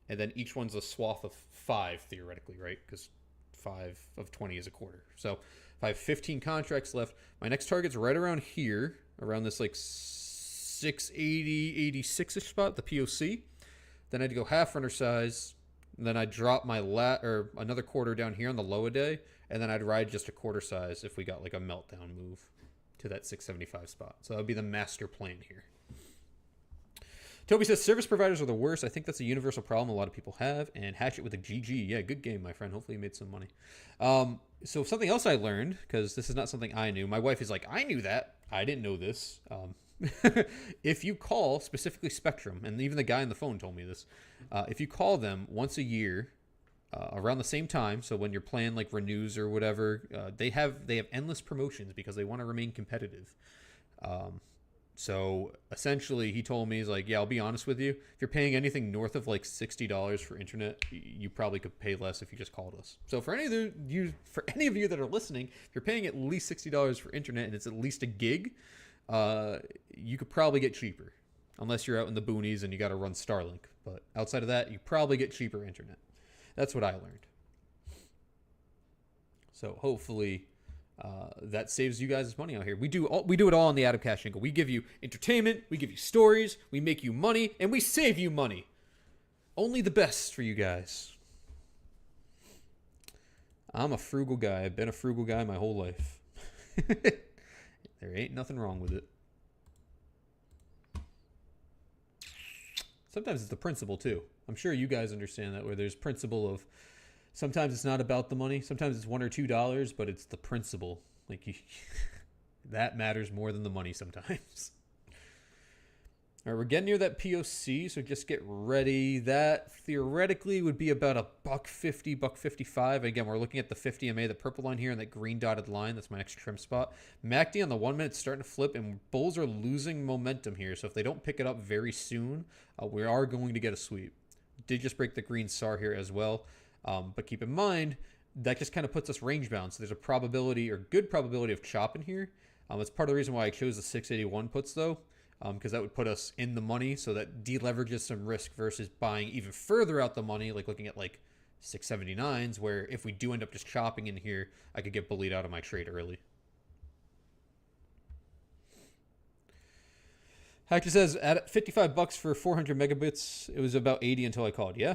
And then each one's a swath of 5, theoretically, right? Because 5 of 20 is a quarter. So if I have 15 contracts left, my next target's right around here, around this like 680, 86-ish spot, the POC. Then I'd go half runner size. And then I'd drop my or another quarter down here on the low a day. And then I'd ride just a quarter size if we got like a meltdown move to that 675 spot. So that would be the master plan here. Toby says, service providers are the worst. I think that's a universal problem a lot of people have. And Hatchet with a GG. Yeah, good game, my friend. Hopefully you made some money. So something else I learned, because this is not something I knew. My wife is like, I knew that. I didn't know this. If you call, specifically Spectrum, and even the guy on the phone told me this, if you call them once a year, around the same time, so when your plan like renews or whatever, they have endless promotions because they want to remain competitive. So essentially, he told me, he's like, yeah, I'll be honest with you. If you're paying anything north of like $60 for internet, you probably could pay less if you just called us. So for any of you that are listening, if you're paying at least $60 for internet and it's at least a gig, you could probably get cheaper, unless you're out in the boonies and you got to run Starlink. But outside of that, you probably get cheaper internet. That's what I learned. So hopefully that saves you guys money out here. We do it all on the Atomcash angle. We give you entertainment, we give you stories, we make you money, and we save you money. Only the best for you guys. I'm a frugal guy. I've been a frugal guy my whole life. There ain't nothing wrong with it. Sometimes it's the principle too. I'm sure you guys understand that, where there's principle of sometimes it's not about the money. Sometimes it's $1 or $2, but it's the principle. Like that matters more than the money sometimes. All right, we're getting near that POC, so just get ready. That theoretically would be about $1.50, $1.55. Again, we're looking at the 50 MA, the purple line here, and that green dotted line. That's my next trim spot. MACD on the 1 minute starting to flip, and bulls are losing momentum here. So if they don't pick it up very soon, we are going to get a sweep. Did just break the green SAR here as well. But keep in mind, that just kind of puts us range bound. So there's a probability or good probability of chopping here. It's part of the reason why I chose the 681 puts though, because that would put us in the money. So that deleverages some risk versus buying even further out the money, like looking at like 679s, where if we do end up just chopping in here, I could get bullied out of my trade early. Hector says, at $55 for 400 megabits, it was about 80 until I called. Yeah.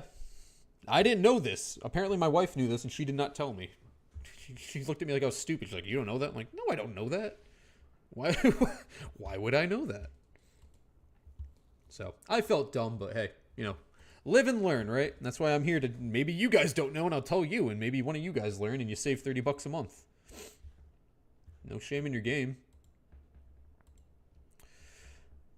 I didn't know this. Apparently my wife knew this and she did not tell me. She looked at me like I was stupid. She's like, you don't know that? I'm like, no, I don't know that. Why would I know that? So I felt dumb, but hey, live and learn, right? And that's why I'm here to, maybe you guys don't know and I'll tell you, and maybe one of you guys learn and you save $30 a month. No shame in your game.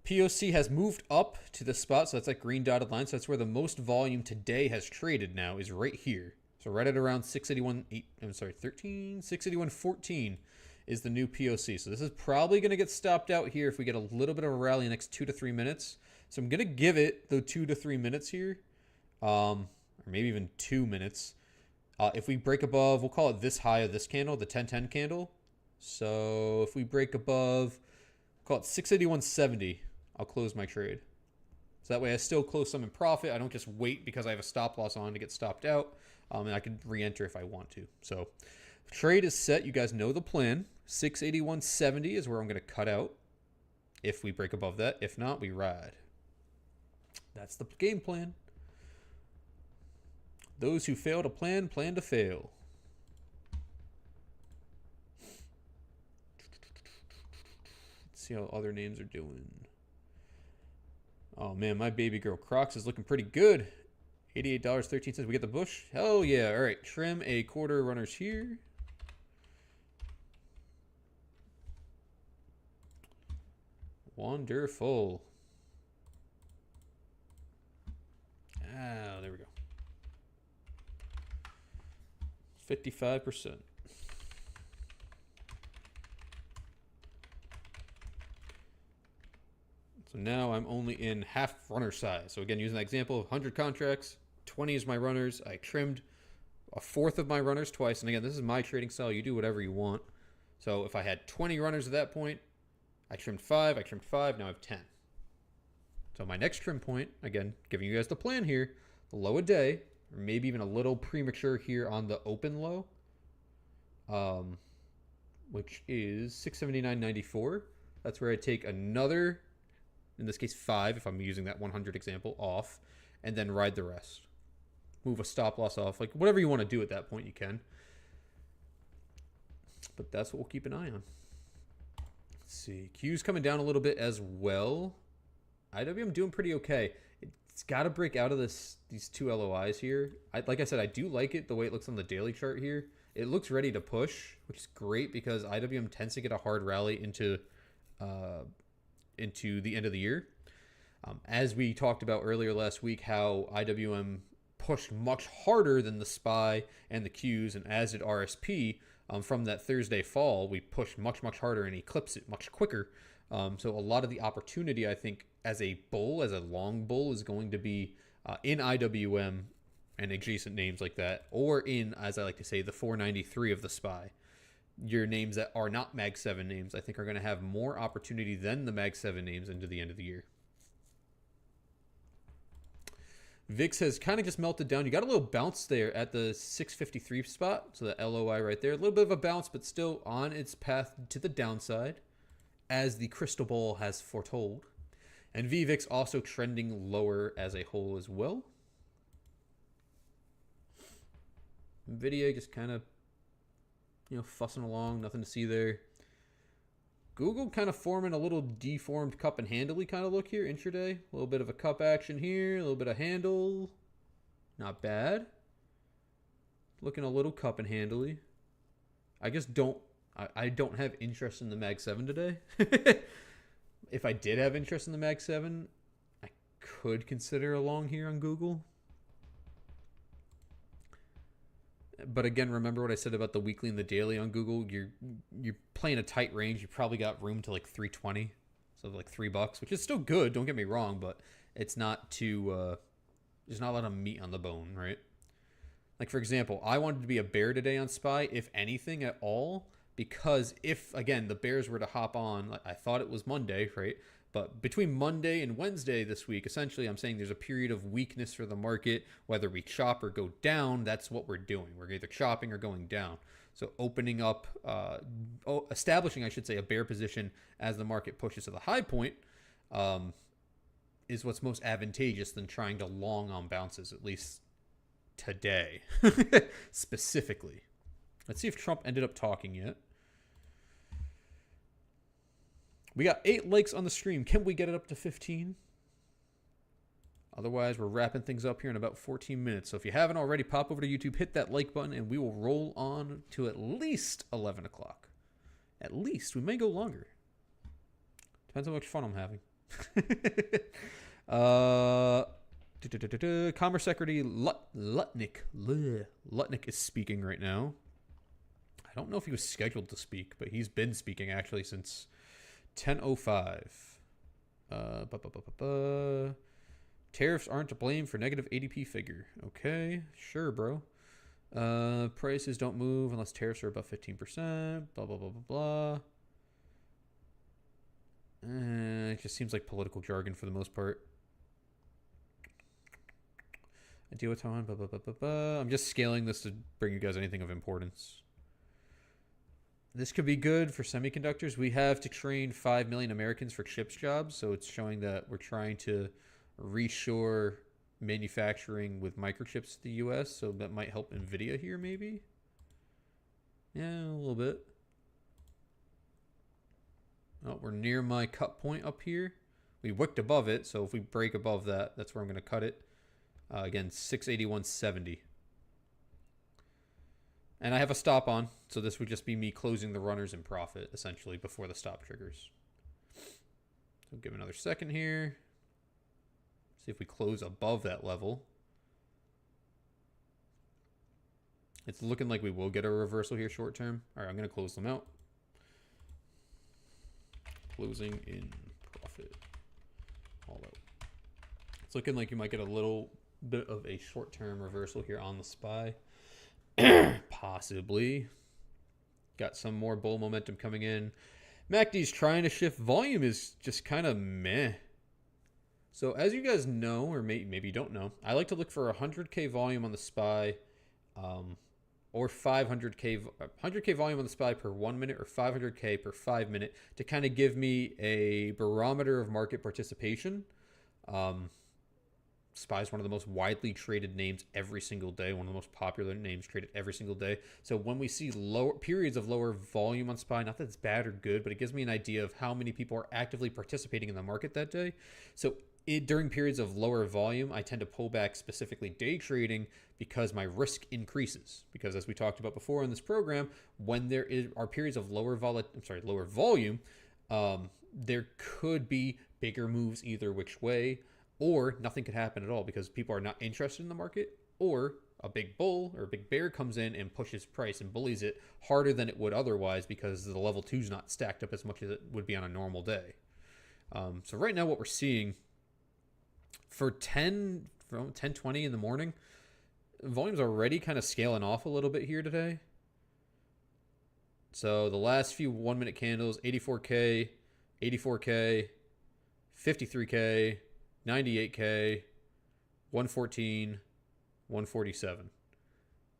POC has moved up to the spot, so that's that green dotted line. So that's where the most volume today has traded now, is right here. So right at around 681.14 is the new POC. So this is probably going to get stopped out here if we get a little bit of a rally in the next 2 to 3 minutes. So I'm going to give it the 2 to 3 minutes here, or maybe even 2 minutes. If we break above, we'll call it this high of this candle, the 1010 candle. So if we break above, call it 681.70. I'll close my trade. So that way I still close some in profit. I don't just wait because I have a stop loss on to get stopped out. And I can re-enter if I want to. So trade is set. You guys know the plan. 681.70 is where I'm going to cut out if we break above that. If not, we ride. That's the game plan. Those who fail to plan, plan to fail. Let's see how other names are doing. Oh, man, my baby girl Crocs is looking pretty good. $88.13. We get the bush. Hell yeah. All right, trim a quarter runners here. Wonderful. Ah, there we go. 55%. So now I'm only in half runner size. So again, using that example of 100 contracts, 20 is my runners. I trimmed a fourth of my runners twice. And again, this is my trading style. You do whatever you want. So if I had 20 runners at that point, I trimmed 5, now I have 10. So my next trim point, again, giving you guys the plan here, the low a day, or maybe even a little premature here on the open low, which is 679.94. That's where I take another, in this case 5, if I'm using that 100 example, off, and then ride the rest. Move a stop loss off, like whatever you want to do at that point, you can. But that's what we'll keep an eye on. Let's see, Q's coming down a little bit as well. IWM doing pretty okay. It's got to break out of these two LOIs here. Like I said, I do like it the way it looks on the daily chart here. It looks ready to push, which is great because IWM tends to get a hard rally into the end of the year. As we talked about earlier last week, how IWM pushed much harder than the SPY and the Qs, and as did RSP. From that Thursday fall, we pushed much, much harder and eclipsed it much quicker. So a lot of the opportunity, I think, as a bull, as a long bull, is going to be in IWM and adjacent names like that, or in, as I like to say, the 493 of the SPY. Your names that are not Mag 7 names, I think, are going to have more opportunity than the Mag 7 names into the end of the year. VIX has kind of just melted down. You got a little bounce there at the 653 spot, so the LOI right there. A little bit of a bounce, but still on its path to the downside, as the crystal ball has foretold. And VVIX also trending lower as a whole as well. NVIDIA just kind of, fussing along. Nothing to see there. Google kind of forming a little deformed cup and handily kind of look here, intraday. A little bit of a cup action here, a little bit of handle. Not bad. Looking a little cup and handily. I just don't have interest in the Mag 7 today. If I did have interest in the Mag 7, I could consider a long here on Google. But again, remember what I said about the weekly and the daily on Google. You're playing a tight range. You probably got room to like 320, so like $3, which is still good. Don't get me wrong, but it's not too. There's not a lot of meat on the bone, right? Like for example, I wanted to be a bear today on SPY, if anything at all, because if again the bears were to hop on, I thought it was Monday, right? But between Monday and Wednesday this week, essentially, I'm saying there's a period of weakness for the market. Whether we chop or go down, that's what we're doing. We're either chopping or going down. So opening up, establishing, I should say, a bear position as the market pushes to the high point is what's most advantageous than trying to long on bounces, at least today, specifically. Let's see if Trump ended up talking yet. We got 8 likes on the stream. Can we get it up to 15? Otherwise, we're wrapping things up here in about 14 minutes. So if you haven't already, pop over to YouTube, hit that like button, and we will roll on to at least 11 o'clock. At least. We may go longer. Depends how much fun I'm having. Commerce Secretary Lutnick is speaking right now. I don't know if he was scheduled to speak, but he's been speaking actually since 10:05. Tariffs aren't to blame for negative ADP figure. Okay, sure, bro. Prices don't move unless tariffs are above 15%. Blah, blah, blah, blah, blah. It just seems like political jargon for the most part. I deal with Taiwan. Blah, blah, blah, blah, blah. I'm just scaling this to bring you guys anything of importance. This could be good for semiconductors. We have to train 5 million Americans for chips jobs, so it's showing that we're trying to reshore manufacturing with microchips to the U.S., so that might help NVIDIA here, maybe? Yeah, a little bit. Oh, we're near my cut point up here. We wicked above it, so if we break above that, that's where I'm going to cut it. Again, 681.70. And I have a stop on, so this would just be me closing the runners in profit, essentially, before the stop triggers. So give another second here. See if we close above that level. It's looking like we will get a reversal here short term. All right, I'm going to close them out. Closing in profit. It's looking like you might get a little bit of a short-term reversal here on the SPY. Possibly. Got some more bull momentum coming in. MACD's trying to shift. Volume is just kind of meh. So as you guys know, or maybe you don't know, I like to look for 100K volume on the SPY, or 100K volume on the SPY per 1 minute, or 500K per 5 minute to kind of give me a barometer of market participation. SPY is one of the most widely traded names every single day, one of the most popular names traded every single day. So when we see lower periods of lower volume on SPY, not that it's bad or good, but it gives me an idea of how many people are actively participating in the market that day. So during periods of lower volume, I tend to pull back specifically day trading because my risk increases. Because as we talked about before in this program, when there are periods of lower volume, there could be bigger moves either which way, or nothing could happen at all because people are not interested in the market, or a big bull or a big bear comes in and pushes price and bullies it harder than it would otherwise because the level 2 is not stacked up as much as it would be on a normal day. So right now what we're seeing for 10:20 in the morning, volume's already kind of scaling off a little bit here today. So the last few 1 minute candles, 84K, 84K, 53K, 98K, 114, 147.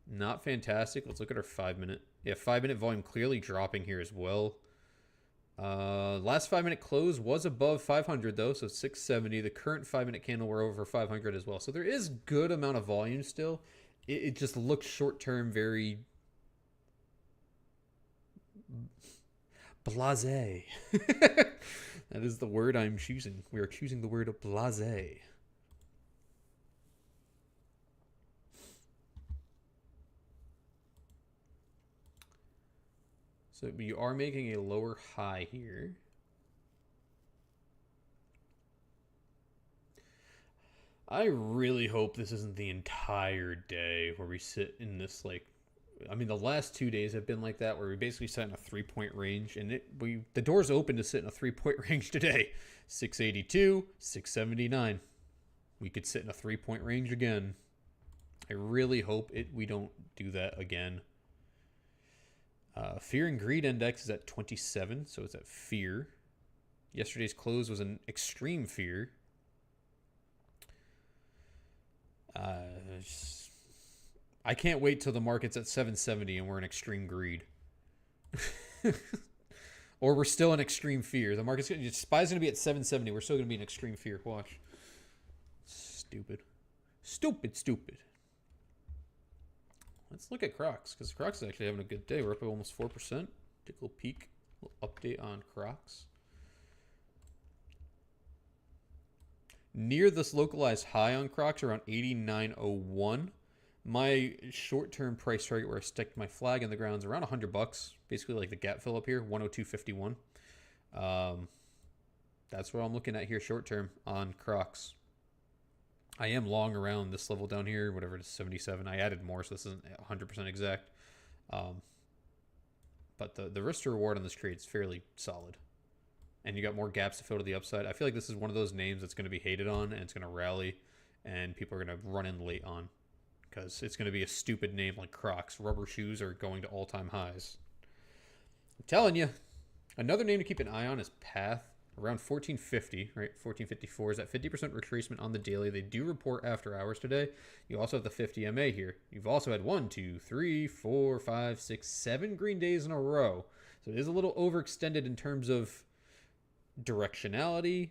Not fantastic. Let's look at our 5 minute. Yeah, 5 minute volume clearly dropping here as well. Last 5 minute close was above 500 though, so 670. The current 5 minute candle we're over 500 as well. So there is good amount of volume still. It just looks short term very blasé. That is the word I'm choosing. We are choosing the word blasé. So you are making a lower high here. I really hope this isn't the entire day where we sit in this, like, I mean, the last 2 days have been like that, where we basically sat in a 3-point range, and the door's open to sit in a 3-point range today. 682, 679. We could sit in a 3-point range again. I really hope we don't do that again. Fear and greed index is at 27, so it's at fear. Yesterday's close was an extreme fear. I can't wait till the market's at 770 and we're in extreme greed. Or we're still in extreme fear. The market's SPY's going to be at 770. We're still going to be in extreme fear. Watch. Stupid. Stupid. Let's look at Crocs, because Crocs is actually having a good day. We're up almost 4%. Take a little peek. A little update on Crocs. Near this localized high on Crocs around 89.01. My short-term price target where I stick my flag in the ground is around $100, basically like the gap fill up here, 102.51. That's what I'm looking at here short-term on Crocs. I am long around this level down here, whatever it is, 77. I added more, so this isn't 100% exact. But the risk to reward on this trade is fairly solid. And you got more gaps to fill to the upside. I feel like this is one of those names that's going to be hated on, and it's going to rally, and people are going to run in late on. Because it's going to be a stupid name like Crocs. Rubber shoes are going to all-time highs. I'm telling you. Another name to keep an eye on is Path. Around 1450, right? 1454 is at 50% retracement on the daily. They do report after hours today. You also have the 50 MA here. You've also had 1, 2, 3, 4, 5, 6, 7 green days in a row. So it is a little overextended in terms of directionality.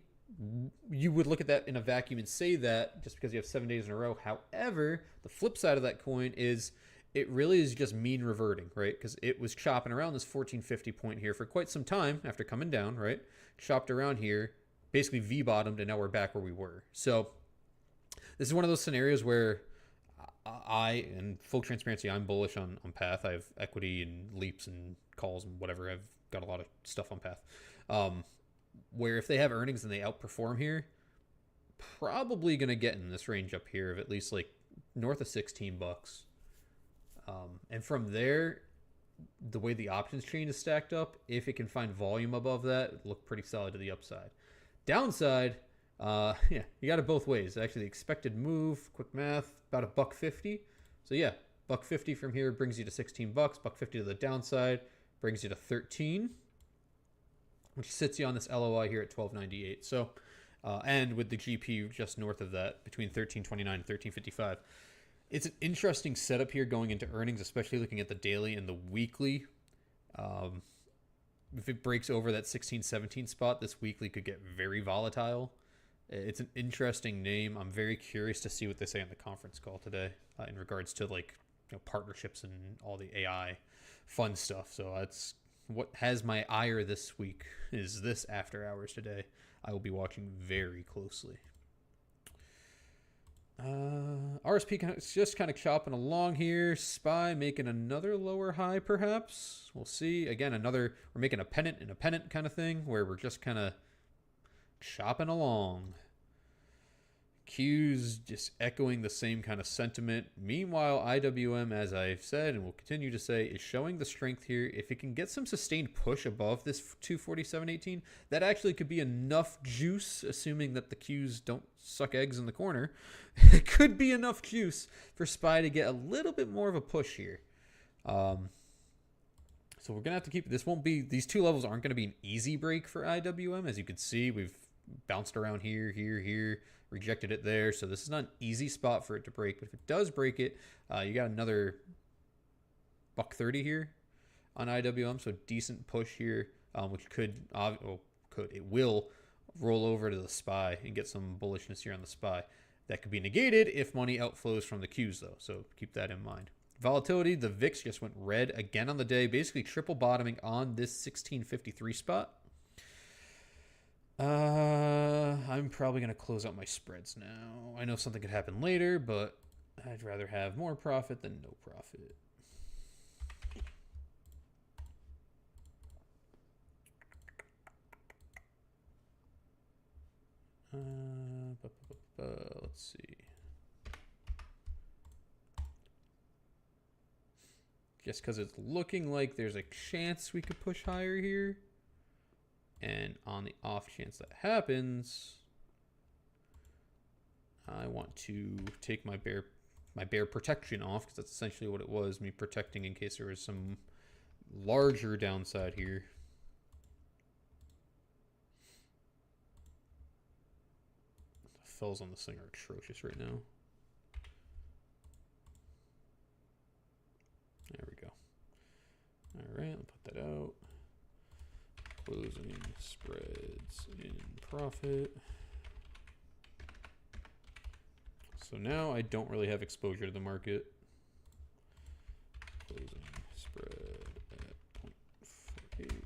You would look at that in a vacuum and say that just because you have 7 days in a row. However, the flip side of that coin is it really is just mean reverting, right? Because it was chopping around this 1450 point here for quite some time after coming down, right? Chopped around here, basically V-bottomed, and now we're back where we were. So this is one of those scenarios where in full transparency, I'm bullish on Path. I have equity and leaps and calls and whatever. I've got a lot of stuff on Path. Where if they have earnings and they outperform here, probably going to get in this range up here of at least like north of $16. And from there, the way the options chain is stacked up, if it can find volume above that, it look pretty solid to the upside. Downside, Yeah, you got it both ways. Actually, the expected move, quick math, about $1.50. So yeah, $1.50 from here brings you to $16. $1.50 to the downside brings you to 13, which sits you on this LOI here at 12.98. So, and with the GP just north of that, between 13.29 and 13.55. It's an interesting setup here going into earnings, especially looking at the daily and the weekly. If it breaks over that 16-17 spot, this weekly could get very volatile. It's an interesting name. I'm very curious to see what they say on the conference call today in regards to partnerships and all the AI fun stuff. So that's what has my ire this week is this after hours today. I will be watching very closely. RSP just kind of chopping along here. SPY making another lower high, perhaps. We'll see. Again, we're making a pennant and a pennant kind of thing where we're just kind of chopping along. Q's just echoing the same kind of sentiment. Meanwhile, IWM, as I've said and will continue to say, is showing the strength here. If it can get some sustained push above this 247.18, that actually could be enough juice, assuming that the Q's don't suck eggs in the corner. It could be enough juice for SPY to get a little bit more of a push here. So we're going to have to keep, these two levels aren't going to be an easy break for IWM. As you can see, we've bounced around here, rejected it there. So this is not an easy spot for it to break. But if it does break it, you got another $1.30 here on IWM. So decent push here, which it will roll over to the SPY and get some bullishness here on the SPY. That could be negated if money outflows from the Qs though. So keep that in mind. Volatility, the VIX just went red again on the day, basically triple bottoming on this 1653 spot. I'm probably going to close out my spreads now. I know something could happen later, but I'd rather have more profit than no profit. Let's see. Just because it's looking like there's a chance we could push higher here. And on the off chance that happens, I want to take my bear protection off, because that's essentially what it was, me protecting in case there was some larger downside here. The fills on this thing are atrocious right now. There we go. All right, I'll put that out. Closing spreads in profit. So now I don't really have exposure to the market. Closing spread at 0.48.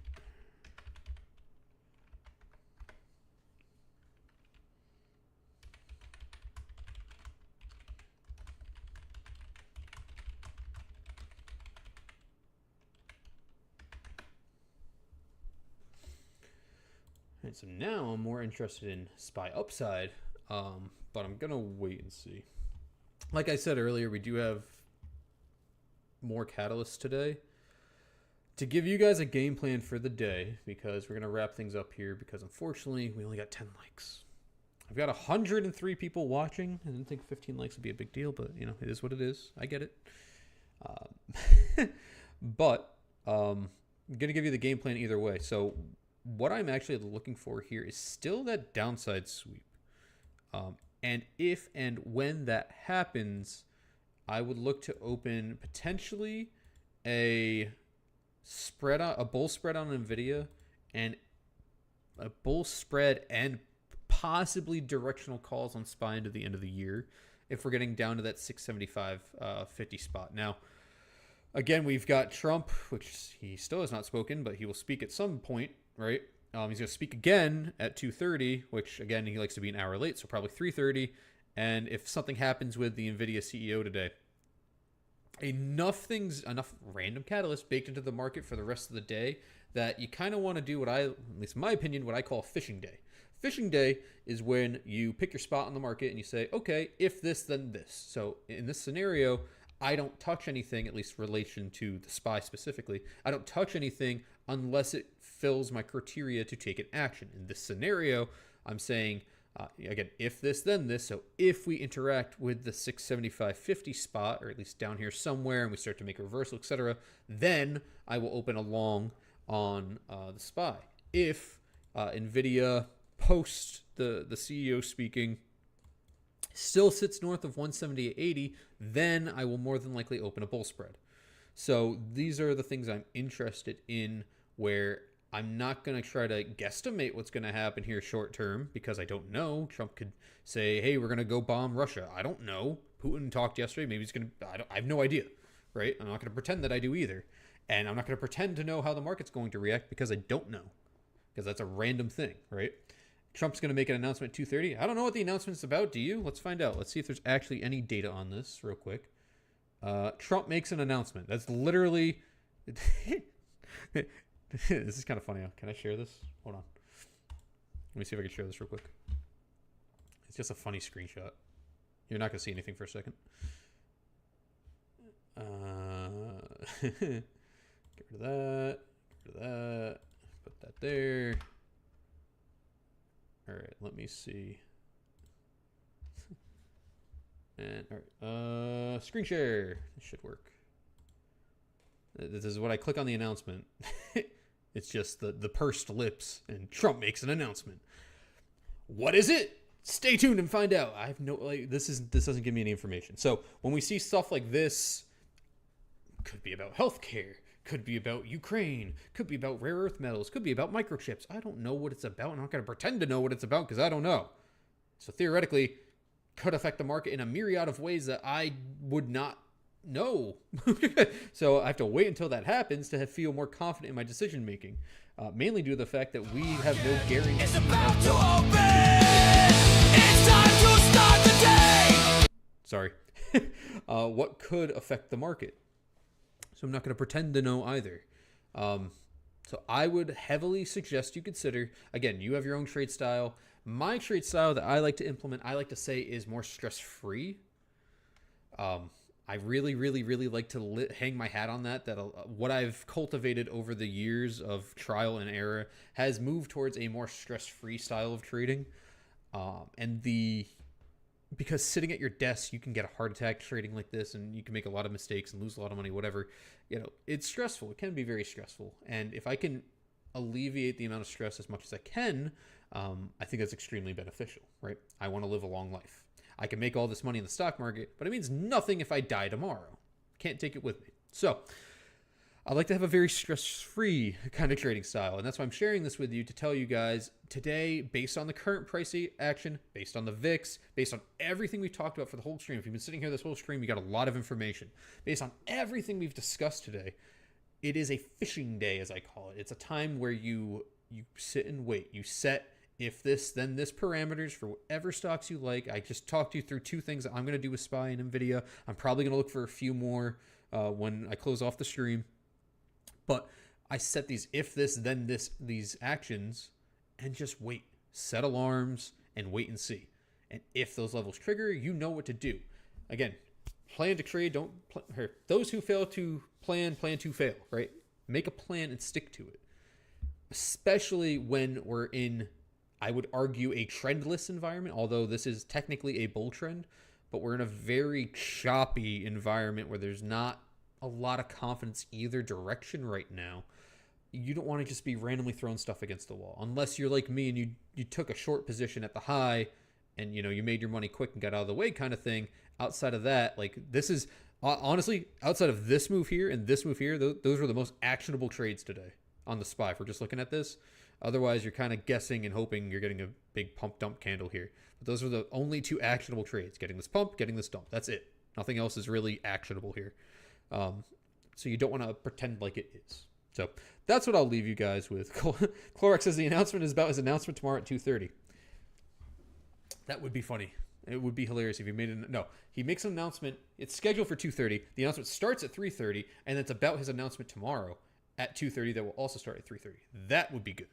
And so now I'm more interested in SPY upside, but I'm going to wait and see. Like I said earlier, we do have more catalysts today to give you guys a game plan for the day, because we're going to wrap things up here, because unfortunately we only got 10 likes. I've got 103 people watching. I didn't think 15 likes would be a big deal, but you know, it is what it is. I get it. But I'm going to give you the game plan either way. So what I'm actually looking for here is still that downside sweep. And if and when that happens, I would look to open potentially a bull spread on NVIDIA, and a bull spread and possibly directional calls on SPY into the end of the year if we're getting down to that 675.50 spot. Now, again, we've got Trump, which he still has not spoken, but he will speak at some point, right? He's going to speak again at 2:30, which, again, he likes to be an hour late, so probably 3:30. And if something happens with the NVIDIA CEO today, enough random catalysts baked into the market for the rest of the day that you kind of want to do at least in my opinion, what I call fishing day. Fishing day is when you pick your spot on the market and you say, okay, if this, then this. So in this scenario, I don't touch anything, at least in relation to the SPY specifically. I don't touch anything unless it fills my criteria to take an action. In this scenario, I'm saying Again, if this, then this. So if we interact with the 675.50 spot, or at least down here somewhere, and we start to make a reversal, etc., then I will open a long on the SPY. If NVIDIA post the CEO speaking still sits north of 178.80, then I will more than likely open a bull spread. So these are the things I'm interested in, where I'm not going to try to guesstimate what's going to happen here short term, because I don't know. Trump could say, hey, we're going to go bomb Russia. I don't know. Putin talked yesterday. Maybe he's going to, I have no idea, right? I'm not going to pretend that I do either. And I'm not going to pretend to know how the market's going to react, because I don't know, because that's a random thing, right? Trump's going to make an announcement at 2:30. I don't know what the announcement's about. Do you? Let's find out. Let's see if there's actually any data on this real quick. Trump makes an announcement. That's literally... This is kind of funny. Can I share this? Hold on. Let me see if I can share this real quick. It's just a funny screenshot. You're not going to see anything for a second. Get rid of that. Get rid of that. Put that there. All right, let me see. And all right, screen share. This should work. This is what I click on the announcement. It's just the pursed lips, and Trump makes an announcement. What is it? Stay tuned and find out. I have no, like, this doesn't give me any information. So when we see stuff like this, could be about healthcare, could be about Ukraine, could be about rare earth metals, could be about microchips. I don't know what it's about. I'm not going to pretend to know what it's about, because I don't know. So theoretically, could affect the market in a myriad of ways that I would not know. So I have to wait until that happens to feel more confident in my decision making, mainly due to the fact that we have no guarantee. It's about to open. It's time to start the day. Sorry. What could affect the market? So I'm not going to pretend to know either. So I would heavily suggest you consider, again, you have your own trade style. My trade style that I like to implement, I like to say, is more stress-free. I really, really, really like to hang my hat on that. That what I've cultivated over the years of trial and error has moved towards a more stress-free style of trading. Because sitting at your desk, you can get a heart attack trading like this, and you can make a lot of mistakes and lose a lot of money, whatever. You know, it's stressful. It can be very stressful. And if I can alleviate the amount of stress as much as I can, I think that's extremely beneficial, right? I want to live a long life. I can make all this money in the stock market, but it means nothing if I die tomorrow. Can't take it with me. So I like to have a very stress-free kind of trading style, and that's why I'm sharing this with you, to tell you guys today, based on the current price action, based on the VIX, based on everything we've talked about for the whole stream. If you've been sitting here this whole stream, you got a lot of information. Based on everything we've discussed today, it is a fishing day, as I call it. It's a time where you sit and wait. You set if this, then this parameters for whatever stocks you like. I just talked you through two things that I'm going to do with SPY and NVIDIA. I'm probably going to look for a few more when I close off the stream. But I set these if this, then this, these actions, and just wait. Set alarms and wait and see. And if those levels trigger, you know what to do. Again, plan to trade. Those who fail to plan to fail, right? Make a plan and stick to it. Especially when we're in, I would argue, a trendless environment, although this is technically a bull trend, but we're in a very choppy environment where there's not a lot of confidence either direction right now. You don't want to just be randomly throwing stuff against the wall, unless you're like me and you took a short position at the high and you made your money quick and got out of the way kind of thing. Outside of that, like, this is honestly, outside of this move here and this move here, those were the most actionable trades today on the SPY if we're just looking at this. Otherwise, you're kind of guessing and hoping you're getting a big pump dump candle here. But those are the only two actionable trades: getting this pump, getting this dump. That's it. Nothing else is really actionable here. So you don't want to pretend like it is. So that's what I'll leave you guys with. Clorox says the announcement is about his announcement tomorrow at 2:30. That would be funny. It would be hilarious if he made it. No, he makes an announcement. It's scheduled for 2:30. The announcement starts at 3:30, and it's about his announcement tomorrow at 2:30 that will also start at 3:30. That would be good.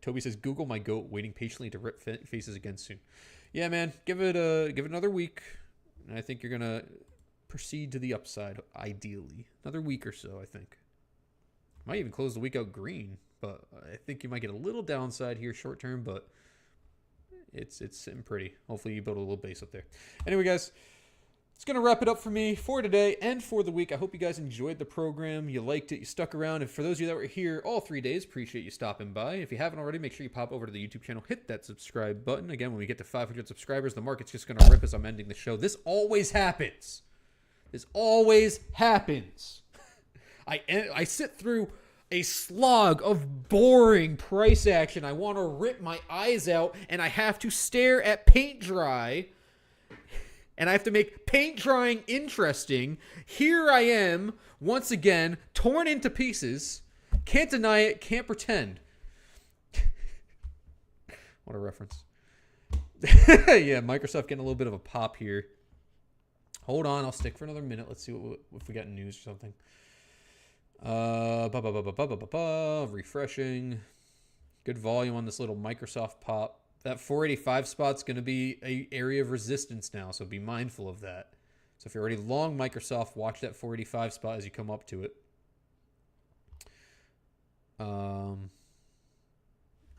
Toby says, Google my goat, waiting patiently to rip faces again soon. Yeah, man, give it another week, and I think you're gonna proceed to the upside. Ideally, another week or so. I think might even close the week out green, but I think you might get a little downside here short term, but it's sitting pretty. Hopefully you build a little base up there. Anyway, guys, it's going to wrap it up for me for today and for the week. I hope you guys enjoyed the program. You liked it. You stuck around. And for those of you that were here all 3 days, appreciate you stopping by. If you haven't already, make sure you pop over to the YouTube channel. Hit that subscribe button. Again, when we get to 500 subscribers, the market's just going to rip as I'm ending the show. This always happens. This always happens. I sit through a slog of boring price action. I want to rip my eyes out, and I have to stare at paint dry. And I have to make paint drying interesting. Here I am, once again, torn into pieces. Can't deny it, can't pretend. What a reference. Yeah, Microsoft getting a little bit of a pop here. Hold on, I'll stick for another minute. Let's see if we got news or something. Refreshing. Good volume on this little Microsoft pop. That 485 spot's going to be an area of resistance now, so be mindful of that. So if you're already long Microsoft, watch that 485 spot as you come up to it. I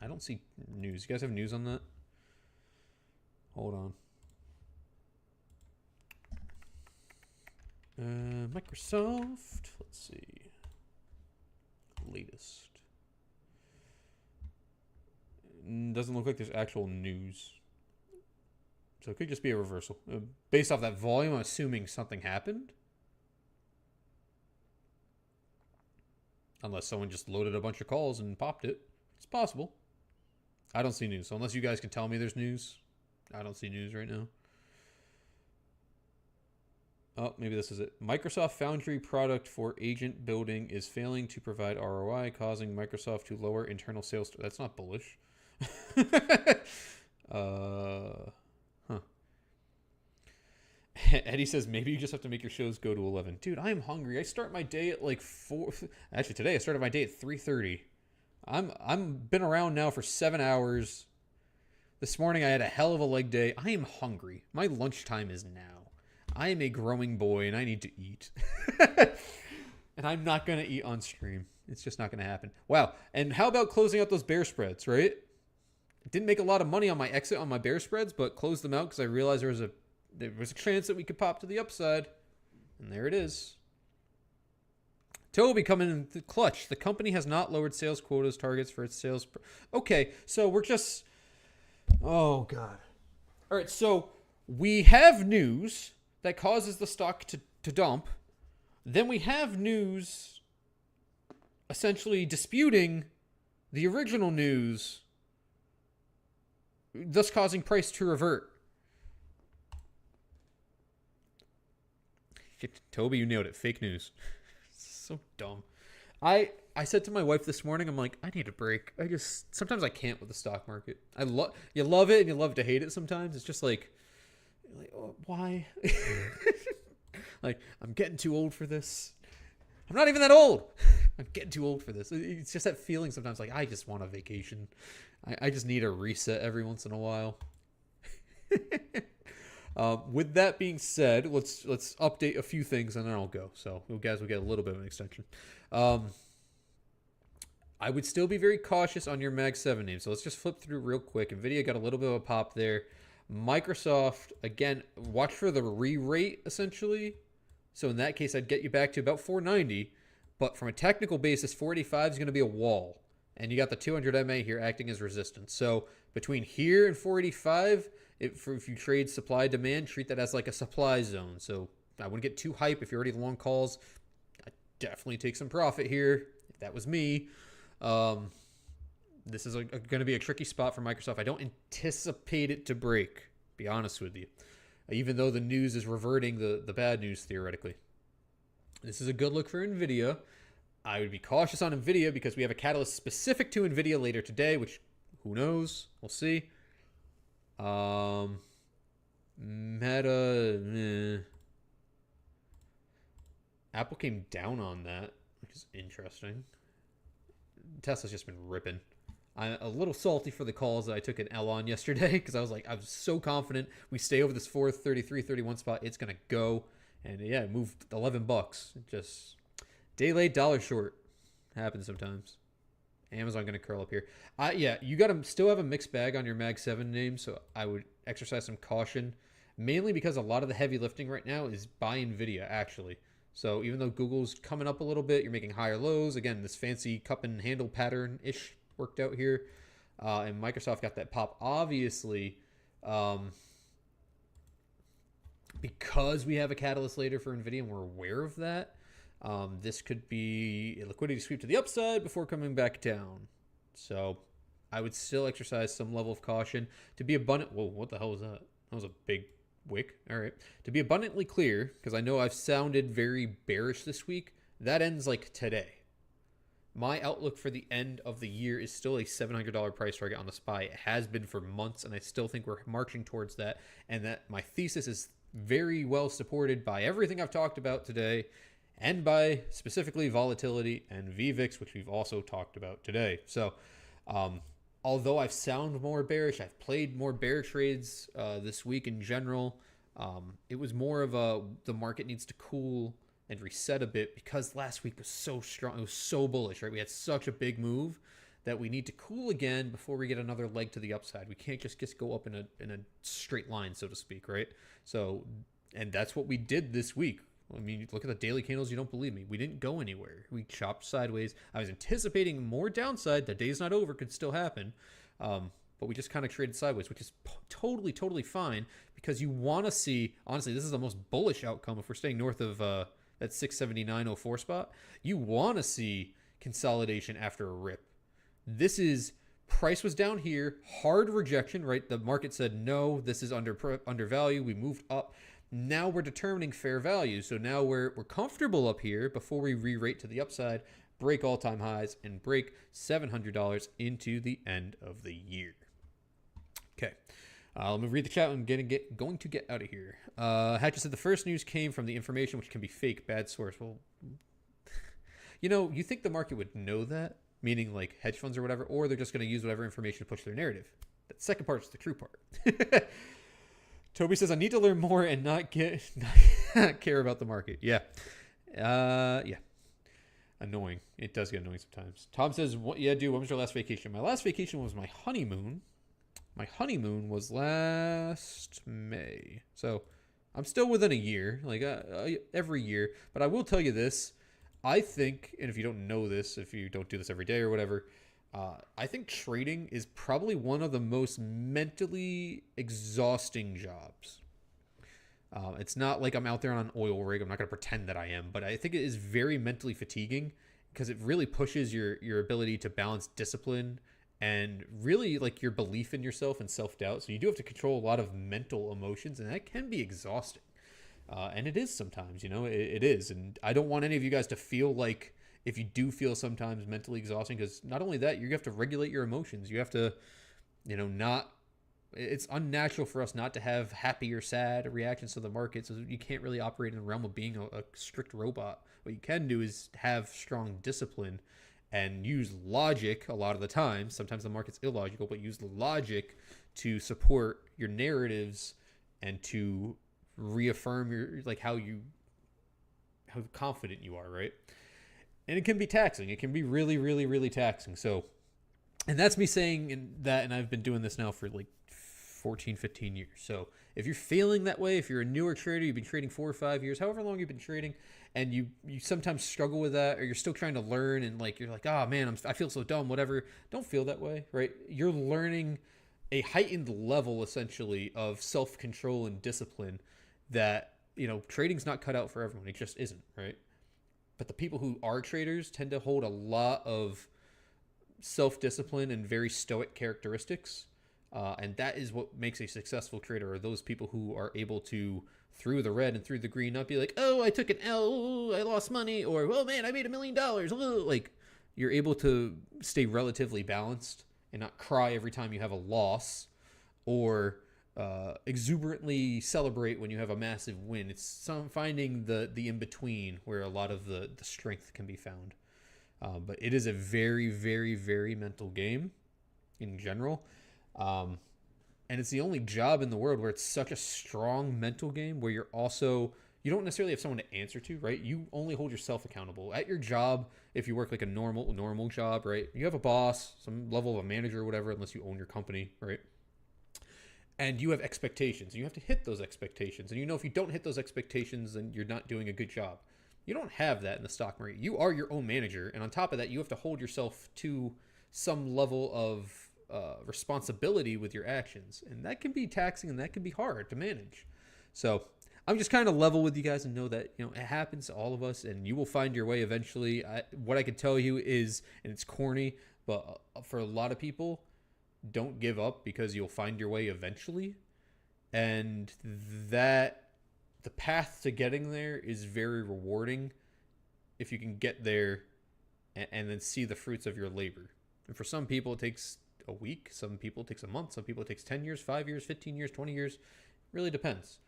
don't see news. You guys have news on that? Hold on. Microsoft. Let's see. Latest. Doesn't look like there's actual news. So it could just be a reversal. Based off that volume, I'm assuming something happened. Unless someone just loaded a bunch of calls and popped it. It's possible. I don't see news. So unless you guys can tell me there's news, I don't see news right now. Oh, maybe this is it. Microsoft Foundry product for agent building is failing to provide ROI, causing Microsoft to lower internal sales. That's not bullish. Eddie says maybe you just have to make your shows go to 11. Dude, I am hungry. I start my day at like 4. Actually, today I started my day at 3:30. I'm been around now for 7 hours. This morning I had a hell of a leg day. I am hungry. My lunchtime is now. I am a growing boy and I need to eat. And I'm not going to eat on stream. It's just not going to happen. Wow. And how about closing out those bear spreads, right? Didn't make a lot of money on my exit on my bear spreads, but closed them out because I realized there was a chance that we could pop to the upside. And there it is. Toby coming in the clutch. The company has not lowered sales quotas targets for its sales. Okay, so we're just... Oh, God. All right, so we have news that causes the stock to dump. Then we have news essentially disputing the original news, thus causing price to revert. Shit, Toby, you nailed it. Fake news. So dumb. I said to my wife this morning, I'm like, I need a break. Sometimes I can't with the stock market. You love it and you love to hate it sometimes. It's just like oh, why? Like, I'm getting too old for this. I'm not even that old. I'm getting too old for this. It's just that feeling sometimes like I just want a vacation. I just need a reset every once in a while. With that being said, let's update a few things and then I'll go. So you guys will get a little bit of an extension. I would still be very cautious on your Mag 7 name. So let's just flip through real quick. NVIDIA got a little bit of a pop there. Microsoft, again, watch for the re-rate essentially. So in that case, I'd get you back to about 490. But from a technical basis, 485 is going to be a wall. And you got the 200 MA here acting as resistance. So between here and 485, if you trade supply demand, treat that as like a supply zone. So I wouldn't get too hype if you're already long calls. I'd definitely take some profit here if that was me. This is going to be a tricky spot for Microsoft. I don't anticipate it to break, be honest with you. Even though the news is reverting the bad news theoretically. This is a good look for NVIDIA. I would be cautious on NVIDIA because we have a catalyst specific to NVIDIA later today, which who knows? We'll see. Meta. Apple came down on that, which is interesting. Tesla's just been ripping. I'm a little salty for the calls that I took an L on yesterday because I was so confident we stay over this 433, 31 spot. It's going to go. And yeah, it moved $11. Just day late, dollar short. Happens sometimes. Amazon going to curl up here. Yeah, you got to still have a mixed bag on your Mag 7 name, so I would exercise some caution, mainly because a lot of the heavy lifting right now is by NVIDIA, actually. So even though Google's coming up a little bit, you're making higher lows. Again, this fancy cup and handle pattern-ish worked out here. And Microsoft got that pop. Obviously, because we have a catalyst later for NVIDIA and we're aware of that, this could be a liquidity sweep to the upside before coming back down. So I would still exercise some level of caution. To be abundant... Whoa, what the hell was that? That was a big wick. All right. To be abundantly clear, because I know I've sounded very bearish this week, that ends like today. My outlook for the end of the year is still a $700 price target on the SPY. It has been for months, and I still think we're marching towards that, and that my thesis is very well supported by everything I've talked about today, and by specifically volatility and VVIX, which we've also talked about today. So although I've sound more bearish, I've played more bear trades this week in general. It was more of the market needs to cool and reset a bit because last week was so strong. It was so bullish, right? We had such a big move that we need to cool again before we get another leg to the upside. We can't just go up in a straight line, so to speak, right? So, and that's what we did this week. I mean, look at the daily candles. You don't believe me. We didn't go anywhere. We chopped sideways. I was anticipating more downside. The day's not over. Could still happen. But we just kind of traded sideways, which is totally fine because you want to see, honestly, this is the most bullish outcome if we're staying north of that 679.04 spot. You want to see consolidation after a rip. This is, price was down here, hard rejection, right? The market said, no, this is undervalued. We moved up. Now we're determining fair value. So now we're comfortable up here before we re-rate to the upside, break all-time highs, and break $700 into the end of the year. Okay. Let me read the chat. I'm going to get out of here. Hatcher said the first news came from the information which can be fake, bad source. Well, you think the market would know that, meaning like hedge funds or whatever, or they're just going to use whatever information to push their narrative. That second part is the true part. Toby says I need to learn more and not care about the market. Yeah. Yeah. Annoying. It does get annoying sometimes. Tom says, yeah, dude, when was your last vacation? My last vacation was my honeymoon. My honeymoon was last May. So I'm still within a year, like every year. But I will tell you this. I think, and if you don't know this, if you don't do this every day or whatever, I think trading is probably one of the most mentally exhausting jobs. It's not like I'm out there on an oil rig. I'm not going to pretend that I am. But I think it is very mentally fatiguing because it really pushes your ability to balance discipline and really like your belief in yourself and self-doubt. So you do have to control a lot of mental emotions, and that can be exhausting. And it is sometimes, it is. And I don't want any of you guys to feel like if you do feel sometimes mentally exhausting, because not only that, you have to regulate your emotions. You have to, it's unnatural for us not to have happy or sad reactions to the market. So you can't really operate in the realm of being a strict robot. What you can do is have strong discipline and use logic a lot of the time. Sometimes the market's illogical, but use logic to support your narratives and to reaffirm how confident you are, right? And it can be taxing. It can be really taxing. So, and that's me saying that, and I've been doing this now for like 14, 15 years. So if you're feeling that way, if you're a newer trader, you've been trading 4 or 5 years, however long you've been trading, and you sometimes struggle with that, or you're still trying to learn, and like you're like, oh man, I feel so dumb, whatever. Don't feel that way, right? You're learning a heightened level essentially of self-control and discipline that, trading's not cut out for everyone. It just isn't, right? But the people who are traders tend to hold a lot of self-discipline and very stoic characteristics. And that is what makes a successful trader, are those people who are able to, through the red and through the green, not be like, oh, I took an L, oh, I lost money, or, oh man, I made $1 million. Oh, like, you're able to stay relatively balanced and not cry every time you have a loss, or exuberantly celebrate when you have a massive win. It's finding the in-between where a lot of the strength can be found. But it is a very mental game in general. And it's the only job in the world where it's such a strong mental game where you don't necessarily have someone to answer to, right? You only hold yourself accountable. At your job, if you work like a normal job, right? You have a boss, some level of a manager or whatever, unless you own your company, right? And you have expectations. You have to hit those expectations. And if you don't hit those expectations, then you're not doing a good job. You don't have that in the stock market. You are your own manager. And on top of that, you have to hold yourself to some level of responsibility with your actions. And that can be taxing and that can be hard to manage. So I'm just kind of level with you guys and know that, it happens to all of us and you will find your way eventually. What I can tell you is, and it's corny, but for a lot of people, don't give up because you'll find your way eventually. And that the path to getting there is very rewarding if you can get there and then see the fruits of your labor. And for some people, it takes a week. Some people it takes a month. Some people it takes 10 years, 5 years, 15 years, 20 years. It really depends.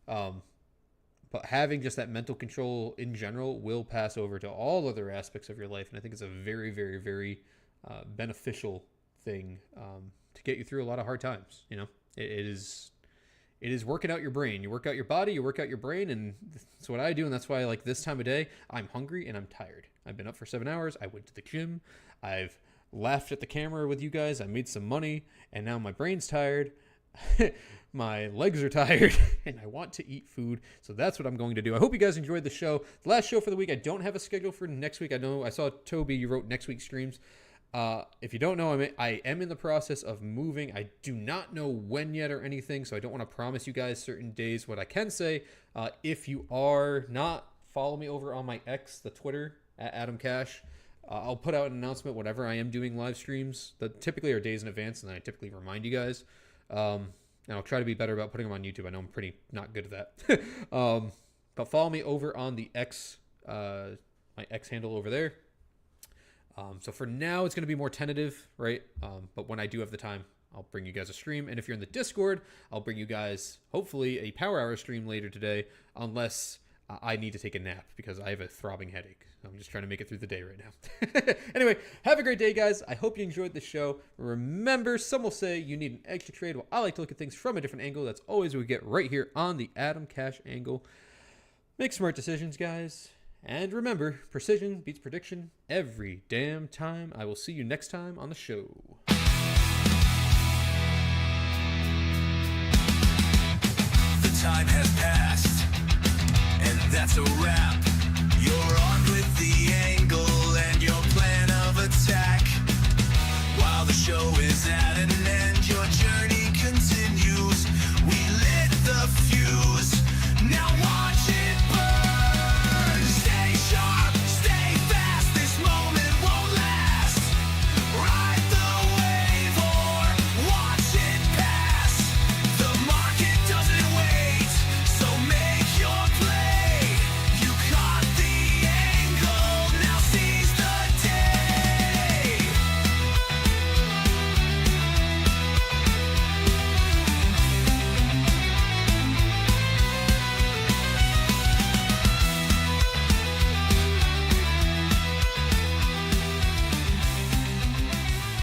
But having just that mental control in general will pass over to all other aspects of your life. And I think it's a very, very, very beneficial thing to get you through a lot of hard times. It is working out your brain. You work out your body, you work out your brain, and that's what I do. And that's why, like, this time of day, I'm hungry and I'm tired. I've been up for 7 hours. I went to the gym. I've laughed at the camera with you guys. I made some money, and now my brain's tired. My legs are tired, and I want to eat food. So that's what I'm going to do. I hope you guys enjoyed the show. The last show for the week. I don't have a schedule for next week. I saw Toby, you wrote next week's streams. If you don't know, I am in the process of moving. I do not know when yet or anything, so I don't want to promise you guys certain days. What I can say, if you are not, follow me over on my X, the Twitter, at Atomcash. I'll put out an announcement whenever I am doing live streams that typically are days in advance, and I typically remind you guys. And I'll try to be better about putting them on YouTube. I know I'm pretty not good at that. But follow me over on the X, my X handle over there. So for now, it's going to be more tentative, right? But when I do have the time, I'll bring you guys a stream. And if you're in the Discord, I'll bring you guys, hopefully, a Power Hour stream later today, unless I need to take a nap because I have a throbbing headache. I'm just trying to make it through the day right now. Anyway, have a great day, guys. I hope you enjoyed the show. Remember, some will say you need an edge to trade. Well, I like to look at things from a different angle. That's always what we get right here on the Atomcash angle. Make smart decisions, guys. And remember, precision beats prediction every damn time. I will see you next time on the show. The time has passed, and that's a wrap.